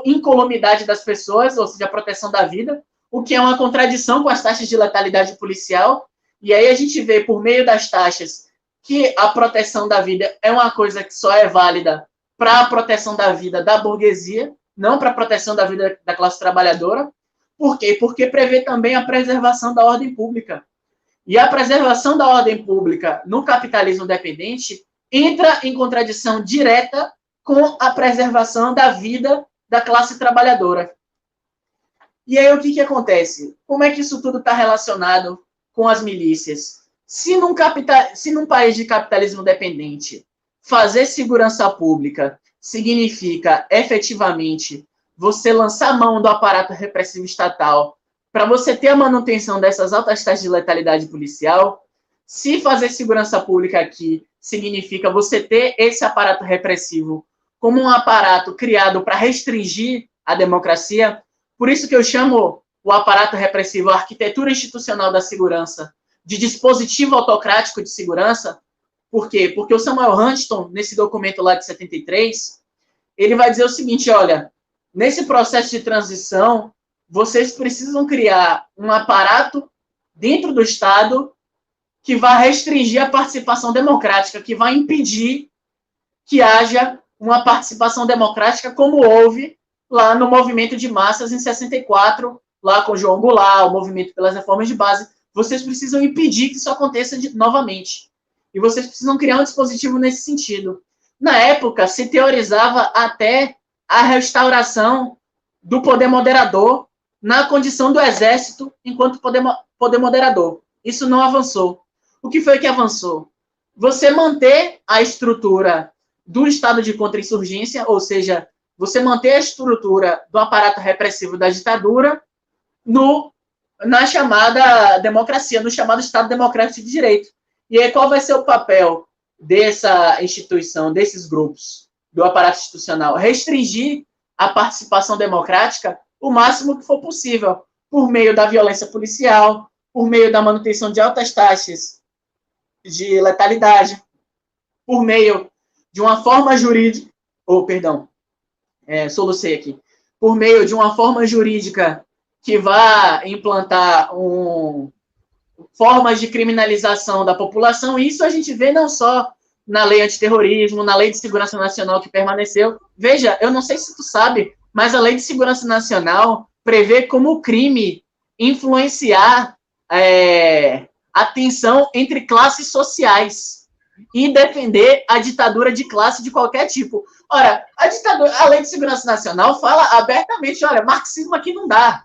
[SPEAKER 3] incolumidade das pessoas, ou seja, a proteção da vida, o que é uma contradição com as taxas de letalidade policial, e aí a gente vê, por meio das taxas, que a proteção da vida é uma coisa que só é válida para a proteção da vida da burguesia, não para a proteção da vida da classe trabalhadora. Por quê? Porque prevê também a preservação da ordem pública. E a preservação da ordem pública no capitalismo dependente entra em contradição direta com a preservação da vida da classe trabalhadora. E aí o que acontece? Como é que isso tudo está relacionado com as milícias? Se num país de capitalismo dependente fazer segurança pública significa efetivamente você lançar mão do aparato repressivo estatal para você ter a manutenção dessas altas taxas de letalidade policial, se fazer segurança pública aqui significa você ter esse aparato repressivo como um aparato criado para restringir a democracia, por isso que eu chamo o aparato repressivo, a arquitetura institucional da segurança, de dispositivo autocrático de segurança. Por quê? Porque o Samuel Huntington, nesse documento lá de 73, ele vai dizer o seguinte, olha, nesse processo de transição, vocês precisam criar um aparato dentro do Estado que vai restringir a participação democrática, que vai impedir que haja uma participação democrática como houve lá no movimento de massas em 64, lá com João Goulart, o movimento pelas reformas de base. Vocês precisam impedir que isso aconteça novamente. E vocês precisam criar um dispositivo nesse sentido. Na época, se teorizava até a restauração do poder moderador na condição do exército enquanto poder moderador. Isso não avançou. O que foi que avançou? Você manter a estrutura do estado de contra-insurgência, ou seja, você manter a estrutura do aparato repressivo da ditadura na chamada democracia, no chamado Estado Democrático de Direito. E aí, qual vai ser o papel dessa instituição, desses grupos, do aparato institucional? Restringir a participação democrática o máximo que for possível, por meio da violência policial, por meio da manutenção de altas taxas de letalidade, por meio de uma forma jurídica, solucei aqui, por meio de uma forma jurídica que vá implantar formas de criminalização da população. Isso a gente vê não só na lei antiterrorismo, na lei de segurança nacional que permaneceu. Veja, eu não sei se tu sabe, mas a lei de segurança nacional prevê como crime influenciar a tensão entre classes sociais e defender a ditadura de classe de qualquer tipo. Ora, a lei de segurança nacional fala abertamente, olha, marxismo aqui não dá.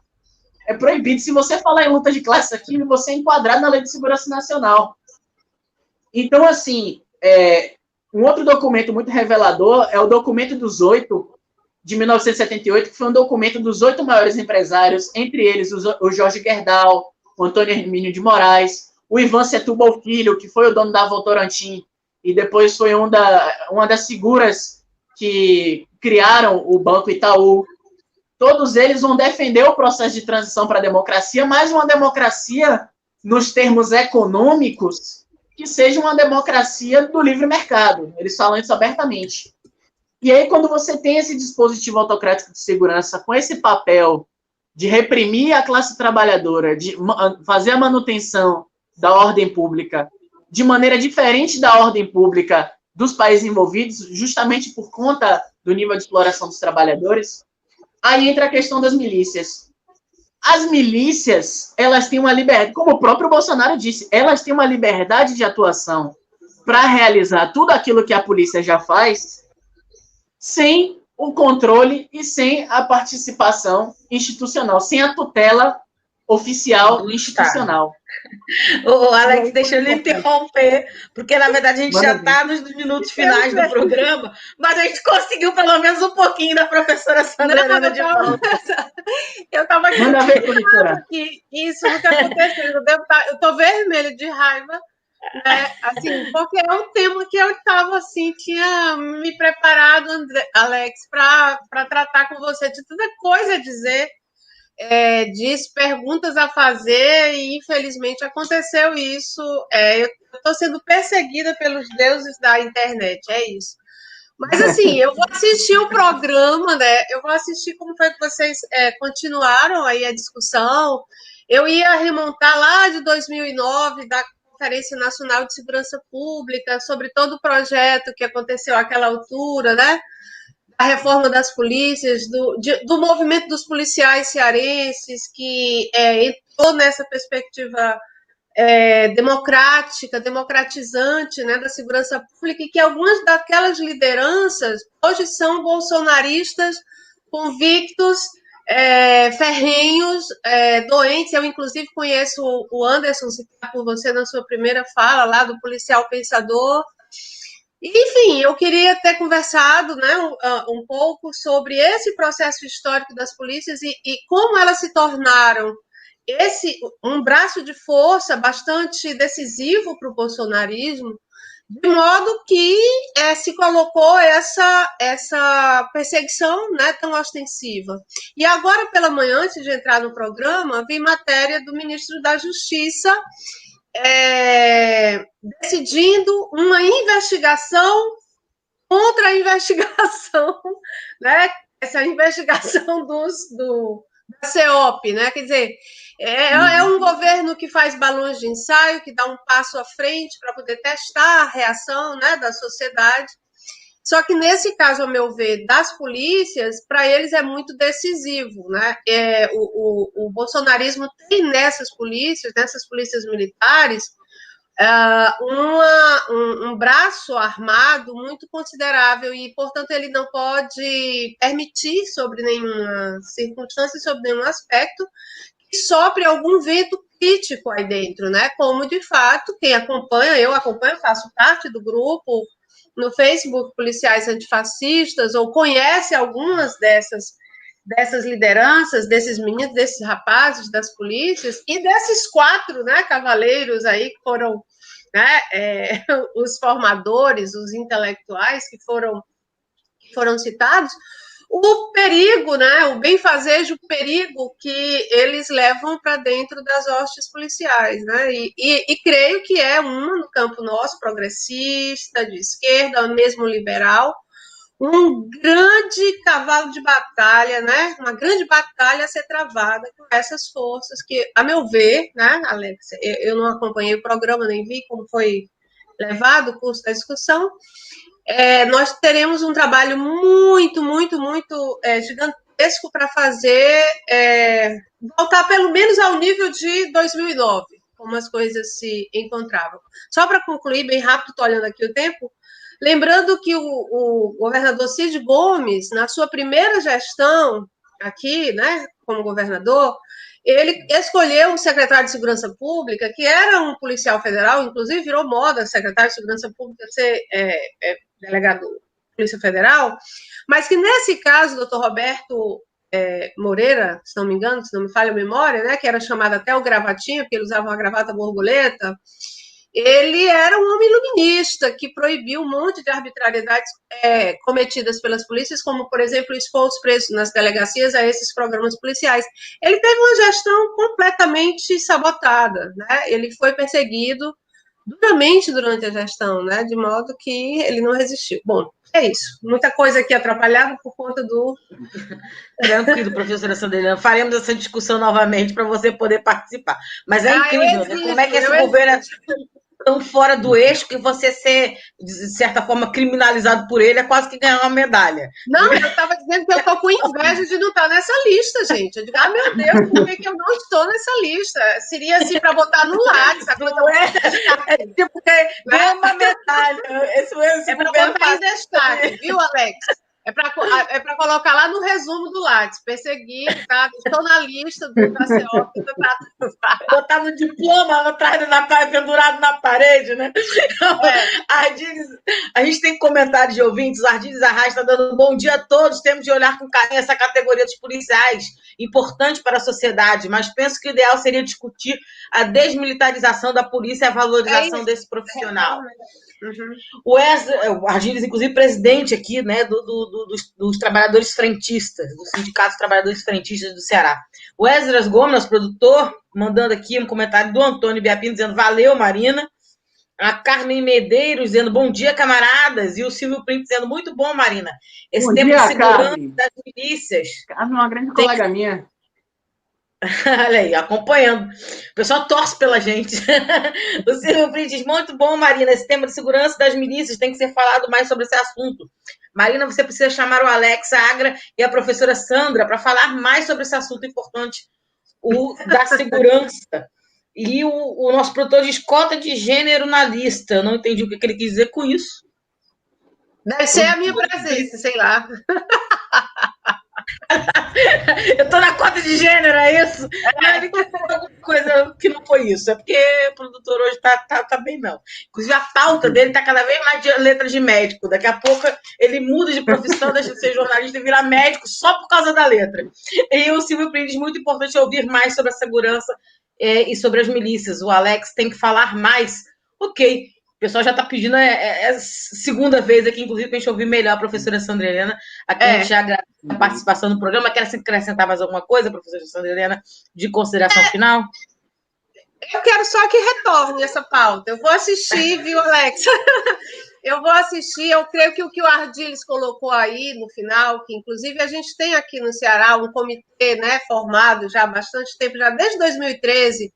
[SPEAKER 3] É proibido. Se você falar em luta de classe aqui, você é enquadrado na lei de segurança nacional. Então, assim, um outro documento muito revelador é o documento dos 8, de 1978, que foi um documento dos 8 maiores empresários, entre eles o Jorge Gerdau, o Antônio Hermínio de Moraes, o Ivan Setúbal Filho, que foi o dono da Votorantim, e depois foi uma das figuras que criaram o Banco Itaú. Todos eles vão defender o processo de transição para a democracia, mas uma democracia, nos termos econômicos, que seja uma democracia do livre mercado. Eles falam isso abertamente. E aí, quando você tem esse dispositivo autocrático de segurança com esse papel de reprimir a classe trabalhadora, de fazer a manutenção da ordem pública de maneira diferente da ordem pública dos países envolvidos, justamente por conta do nível de exploração dos trabalhadores, aí entra a questão das milícias. As milícias, elas têm uma liberdade, como o próprio Bolsonaro disse, elas têm uma liberdade de atuação para realizar tudo aquilo que a polícia já faz, sem o controle e sem a participação institucional, sem a tutela oficial institucional.
[SPEAKER 2] Ô, Alex, deixa eu lhe interromper, porque na verdade a gente já está nos minutos finais do programa, mas a gente conseguiu pelo menos um pouquinho da professora Sandra de volta.
[SPEAKER 4] Eu estava aqui que isso nunca aconteceu. Eu estou vermelha de raiva, né? Assim, porque é um tema que eu estava assim, tinha me preparado, Alex, para tratar com você de tanta coisa a dizer. Diz perguntas a fazer e infelizmente aconteceu isso. Eu estou sendo perseguida pelos deuses da internet, é isso. Mas assim, eu vou assistir o programa, né? Eu vou assistir como foi que vocês continuaram aí a discussão. Eu ia remontar lá de 2009 da Conferência Nacional de Segurança Pública sobre todo o projeto que aconteceu àquela altura, né? A reforma das polícias, do movimento dos policiais cearenses, que entrou nessa perspectiva democratizante, né, da segurança pública, e que algumas daquelas lideranças hoje são bolsonaristas convictos, ferrenhos, doentes. Eu, inclusive, conheço o Anderson, citado por você na sua primeira fala, lá do policial pensador. Enfim, eu queria ter conversado, né, um pouco sobre esse processo histórico das polícias e como elas se tornaram um braço de força bastante decisivo para o bolsonarismo, de modo que se colocou essa perseguição, né, tão ostensiva. E agora pela manhã, antes de entrar no programa, vi matéria do ministro da Justiça decidindo uma investigação contra a investigação, né? Essa investigação da CEOP, né? Quer dizer, é um governo que faz balões de ensaio, que dá um passo à frente para poder testar a reação, né, da sociedade. Só que nesse caso, ao meu ver, das polícias, para eles é muito decisivo, né? O bolsonarismo tem nessas polícias militares, um braço armado muito considerável e, portanto, ele não pode permitir, sobre nenhuma circunstância, sobre nenhum aspecto, que sopre algum vento crítico aí dentro, né? Como, de fato, quem acompanha, eu acompanho, faço parte do grupo no Facebook Policiais Antifascistas, ou conhece algumas dessas lideranças, desses meninos, desses rapazes das polícias, e desses 4, né, cavaleiros aí que foram, né, os formadores, os intelectuais que foram citados, o perigo, né, o benfazejo, o perigo que eles levam para dentro das hostes policiais, né, e creio que é no campo nosso, progressista, de esquerda, mesmo liberal, um grande cavalo de batalha, né? Uma grande batalha a ser travada com essas forças que, a meu ver, né, Alex, eu não acompanhei o programa, nem vi como foi levado o curso da discussão, nós teremos um trabalho muito, muito, muito gigantesco para fazer voltar pelo menos ao nível de 2009, como as coisas se encontravam. Só para concluir bem rápido, estou olhando aqui o tempo, lembrando que o governador Cid Gomes, na sua primeira gestão aqui, né, como governador, ele escolheu um secretário de Segurança Pública, que era um policial federal, inclusive virou moda secretário de Segurança Pública ser delegado da Polícia Federal, mas que nesse caso, o doutor Roberto Moreira, se não me engano, se não me falha a memória, né, que era chamado até o gravatinho, porque ele usava uma gravata borboleta, ele era um homem iluminista que proibiu um monte de arbitrariedades cometidas pelas polícias, como, por exemplo, expor os presos nas delegacias a esses programas policiais. Ele teve uma gestão completamente sabotada, né? Ele foi perseguido duramente durante a gestão, né? De modo que ele não resistiu. Bom, é isso. Muita coisa aqui atrapalhada por conta do...
[SPEAKER 2] Tranquilo, professora Sandeliana. Faremos essa discussão novamente para você poder participar. Mas é incrível, né? Como é que esse governo é tão fora do eixo que você ser, de certa forma, criminalizado por ele é quase que ganhar uma medalha.
[SPEAKER 4] Não, eu estava dizendo que eu estou com inveja de não estar nessa lista, gente. Eu digo, meu Deus, por que eu não estou nessa lista? Seria assim para botar no Lattes.
[SPEAKER 2] Tipo, ganhar uma medalha.
[SPEAKER 4] É para botar em destaque, viu, Alex? É para colocar lá no resumo do Lattes. Perseguido, tá? Estou na lista da CO.
[SPEAKER 2] Botar no diploma atrás pendurado na parede, né? A gente tem comentários de ouvintes. O Ardines Arraes está dando bom dia a todos. Temos de olhar com carinho essa categoria dos policiais, importante para a sociedade, mas penso que o ideal seria discutir a desmilitarização da polícia e a valorização desse profissional. O Ardines, inclusive, presidente aqui, né, dos trabalhadores frentistas, do Sindicato dos Trabalhadores Frentistas do Ceará. O Esdras Gomes, nosso produtor, mandando aqui um comentário do Antônio Biapino, dizendo valeu, Marina. A Carmen Medeiros dizendo bom dia, camaradas. E o Silvio Print dizendo muito bom, Marina. Esse tempo de segurança das milícias.
[SPEAKER 3] Carmen é uma grande colega minha.
[SPEAKER 2] Olha aí, acompanhando. O pessoal torce pela gente. O Silvio Print diz, muito bom, Marina. Esse tema de segurança das milícias tem que ser falado mais sobre esse assunto. Marina, você precisa chamar o Alex Agra e a professora Sandra para falar mais sobre esse assunto importante, o da segurança. E o nosso produtor diz cota de gênero na lista. Eu não entendi o que ele quis dizer com isso.
[SPEAKER 4] Deve ser a minha presença, sei lá.
[SPEAKER 2] Eu tô na cota de gênero, é isso? Ele quer falar alguma coisa que não foi isso. É porque o produtor hoje tá bem, não. Inclusive, a pauta dele tá cada vez mais de letra de médico. Daqui a pouco ele muda de profissão, deixa de ser jornalista e vira médico só por causa da letra. E o Silvio Print diz muito importante ouvir mais sobre a segurança e sobre as milícias. O Alex tem que falar mais. Ok. O pessoal já está pedindo, a segunda vez aqui, inclusive, para a gente ouvir melhor a professora Sandra Helena. Aqui a gente já agradece a participação no programa. Quer acrescentar mais alguma coisa, professora Sandra Helena, de consideração final?
[SPEAKER 4] Eu quero só que retorne essa pauta. Eu vou assistir, viu, Alex? Eu vou assistir. Eu creio que o que o Ardiles colocou aí no final, que inclusive a gente tem aqui no Ceará um comitê, né, formado já há bastante tempo, já desde 2013,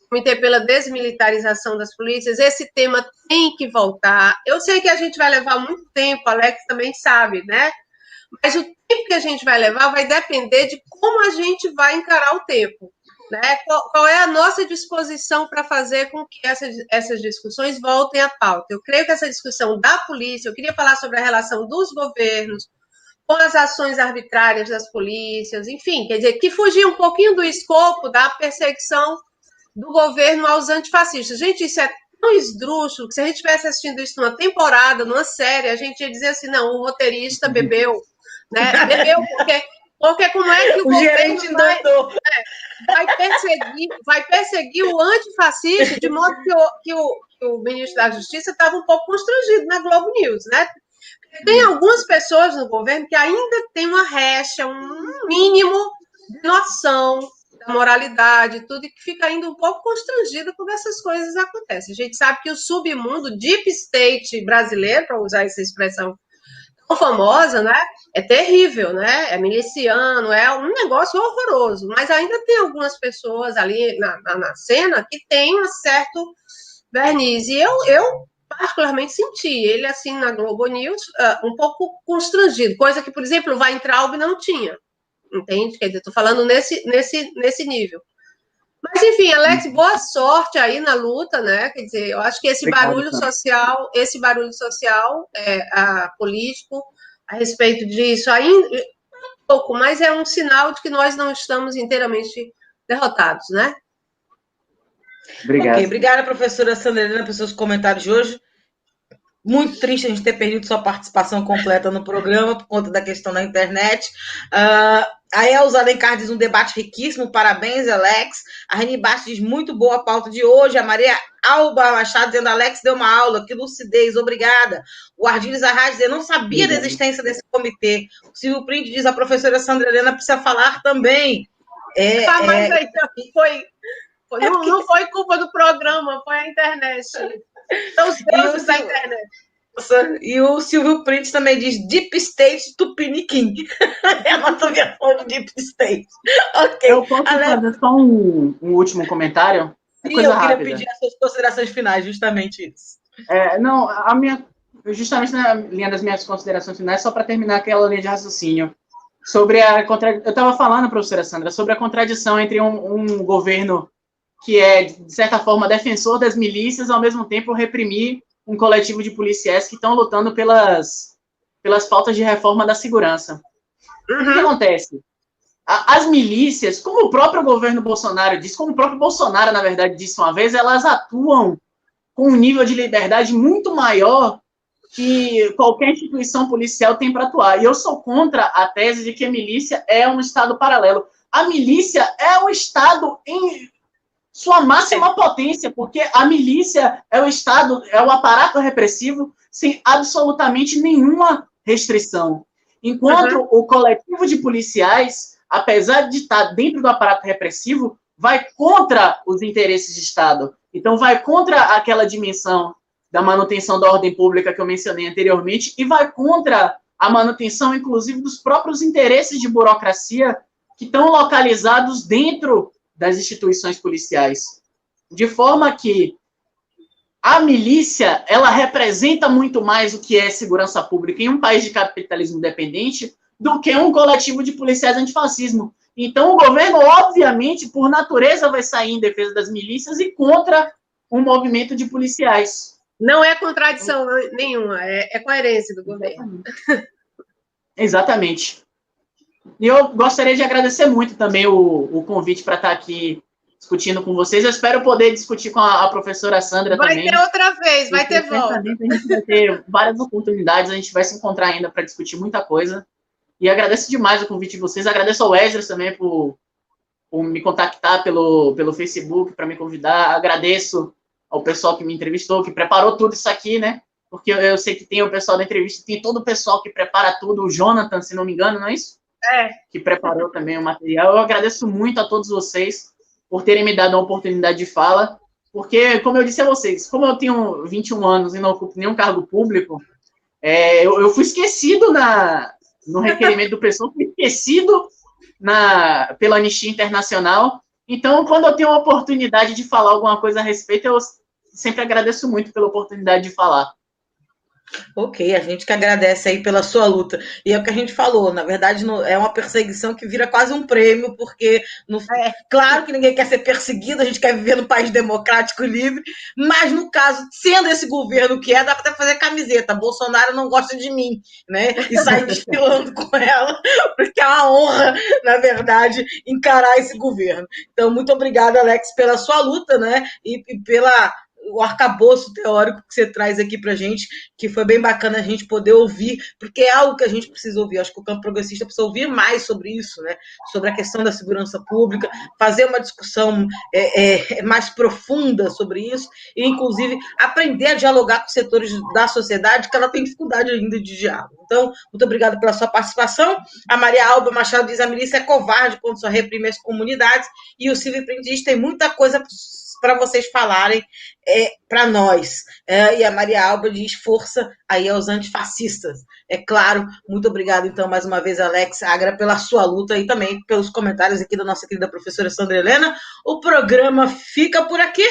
[SPEAKER 4] Comitê pela Desmilitarização das Polícias. Esse tema tem que voltar. Eu sei que a gente vai levar muito tempo, Alex também sabe, né? Mas o tempo que a gente vai levar vai depender de como a gente vai encarar o tempo, né? Qual é a nossa disposição para fazer com que essas discussões voltem à pauta. Eu creio que essa discussão da polícia, eu queria falar sobre a relação dos governos com as ações arbitrárias das polícias, enfim, quer dizer, que fugir um pouquinho do escopo da perseguição do governo aos antifascistas. Gente, isso é tão esdrúxulo que se a gente estivesse assistindo isso numa temporada, numa série, a gente ia dizer assim, não, o roteirista bebeu, né? Bebeu porque como é que o governo vai perseguir o antifascista, de modo que o ministro da Justiça estava um pouco constrangido na Globo News, né? Tem algumas pessoas no governo que ainda tem uma recha, um mínimo de noção da moralidade, tudo, e que fica ainda um pouco constrangida quando essas coisas acontecem. A gente sabe que o submundo deep state brasileiro, para usar essa expressão tão famosa, né, é terrível, né, é miliciano, é um negócio horroroso, mas ainda tem algumas pessoas ali na cena que têm um certo verniz, e eu particularmente senti ele, assim, na Globo News, um pouco constrangido, coisa que, por exemplo, o Weintraub não tinha. Entende? Quer dizer, estou falando nesse nível. Mas, enfim, Alex, boa sorte aí na luta, né? Quer dizer, eu acho que esse barulho social, político, a respeito disso, ainda um pouco, mas é um sinal de que nós não estamos inteiramente derrotados, né?
[SPEAKER 3] Obrigado.
[SPEAKER 2] Ok, obrigada, professora Sandra Helena, pelos seus comentários de hoje. Muito triste a gente ter perdido sua participação completa no programa por conta da questão da internet. A Elza Alencar diz um debate riquíssimo, parabéns, Alex. A Reni Bastos diz muito boa a pauta de hoje. A Maria Alba Machado dizendo, Alex deu uma aula, que lucidez, obrigada. O Ardiles Arraes dizendo, não sabia da existência desse comitê. O Silvio Print diz, a professora Sandra Helena precisa falar também.
[SPEAKER 4] Mas aí não foi culpa do programa, foi a internet. São os deuses da internet.
[SPEAKER 2] E o Silvio Print também diz Deep State Tupiniquim. É a nossa versão de Deep State. Ok.
[SPEAKER 3] Eu posso fazer só um último comentário?
[SPEAKER 2] Sim, eu queria pedir as suas considerações finais, justamente isso.
[SPEAKER 3] Justamente na linha das minhas considerações finais, só para terminar aquela linha de raciocínio. Sobre eu estava falando, professora Sandra, sobre a contradição entre um governo que é, de certa forma, defensor das milícias, ao mesmo tempo reprimir um coletivo de policiais que estão lutando pelas pautas de reforma da segurança. O que acontece? As milícias, como o próprio governo Bolsonaro disse, como o próprio Bolsonaro, na verdade, disse uma vez, elas atuam com um nível de liberdade muito maior que qualquer instituição policial tem para atuar. E eu sou contra a tese de que a milícia é um Estado paralelo. A milícia é o Estado em sua máxima potência, porque a milícia é o Estado, é o aparato repressivo sem absolutamente nenhuma restrição. Enquanto o coletivo de policiais, apesar de estar dentro do aparato repressivo, vai contra os interesses de Estado. Então, vai contra aquela dimensão da manutenção da ordem pública que eu mencionei anteriormente e vai contra a manutenção, inclusive, dos próprios interesses de burocracia que estão localizados dentro das instituições policiais. De forma que a milícia, ela representa muito mais o que é segurança pública em um país de capitalismo dependente do que um coletivo de policiais antifascismo. Então, o governo, obviamente, por natureza, vai sair em defesa das milícias e contra um movimento de policiais.
[SPEAKER 4] Não é contradição nenhuma, é coerência do governo.
[SPEAKER 3] Exatamente. E eu gostaria de agradecer muito também o convite para estar aqui discutindo com vocês. Eu espero poder discutir com a professora Sandra também.
[SPEAKER 4] Vai ter outra vez, vai ter volta.
[SPEAKER 3] A gente vai ter várias oportunidades, a gente vai se encontrar ainda para discutir muita coisa. E agradeço demais o convite de vocês. Agradeço ao Esdras também por me contactar pelo Facebook, para me convidar. Agradeço ao pessoal que me entrevistou, que preparou tudo isso aqui, né? Porque eu sei que tem o pessoal da entrevista, tem todo o pessoal que prepara tudo, o Jonathan, se não me engano, não é isso? Que preparou também o material. Eu agradeço muito a todos vocês por terem me dado a oportunidade de fala, porque, como eu disse a vocês, como eu tenho 21 anos e não ocupo nenhum cargo público, eu fui esquecido no requerimento do pessoal, fui esquecido pela Anistia Internacional. Então, quando eu tenho a oportunidade de falar alguma coisa a respeito, eu sempre agradeço muito pela oportunidade de falar.
[SPEAKER 2] Ok, a gente que agradece aí pela sua luta. E é o que a gente falou, na verdade, é uma perseguição que vira quase um prêmio, porque claro que ninguém quer ser perseguido, a gente quer viver num país democrático e livre, mas no caso, sendo esse governo que dá para até fazer camiseta, Bolsonaro não gosta de mim, né? E sair desfilando com ela, porque é uma honra, na verdade, encarar esse governo. Então, muito obrigada, Alex, pela sua luta, né? E pela o arcabouço teórico que você traz aqui para a gente, que foi bem bacana a gente poder ouvir, porque é algo que a gente precisa ouvir. Acho que o campo progressista precisa ouvir mais sobre isso, né? Sobre a questão da segurança pública, fazer uma discussão mais profunda sobre isso, e, inclusive, aprender a dialogar com setores da sociedade que ela tem dificuldade ainda de diálogo. Então, muito obrigada pela sua participação. A Maria Alba Machado diz: a milícia é covarde quando só reprime as comunidades, e o Silvio Aprendiz tem muita coisa para vocês falarem para nós. E a Maria Alba diz: força aí aos antifascistas. É claro, muito obrigada, então, mais uma vez, Alex Agra, pela sua luta e também pelos comentários aqui da nossa querida professora Sandra Helena. O programa fica por aqui.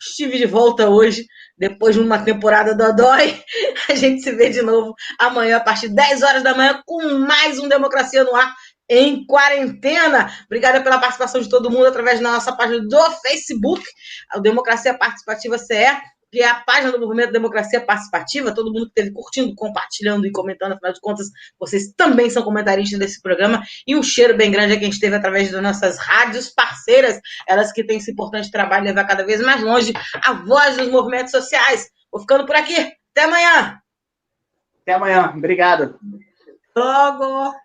[SPEAKER 2] Estive de volta hoje, depois de uma temporada dodói. A gente se vê de novo amanhã, a partir de 10 horas da manhã, com mais um Democracia no Ar em quarentena. Obrigada pela participação de todo mundo através da nossa página do Facebook, a Democracia Participativa CE, que é a página do Movimento Democracia Participativa. Todo mundo que esteve curtindo, compartilhando e comentando, afinal de contas, vocês também são comentaristas desse programa. E um cheiro bem grande a quem esteve através das nossas rádios parceiras, elas que têm esse importante trabalho de levar cada vez mais longe a voz dos movimentos sociais. Vou ficando por aqui. Até amanhã.
[SPEAKER 3] Até amanhã. Obrigado.
[SPEAKER 4] Logo.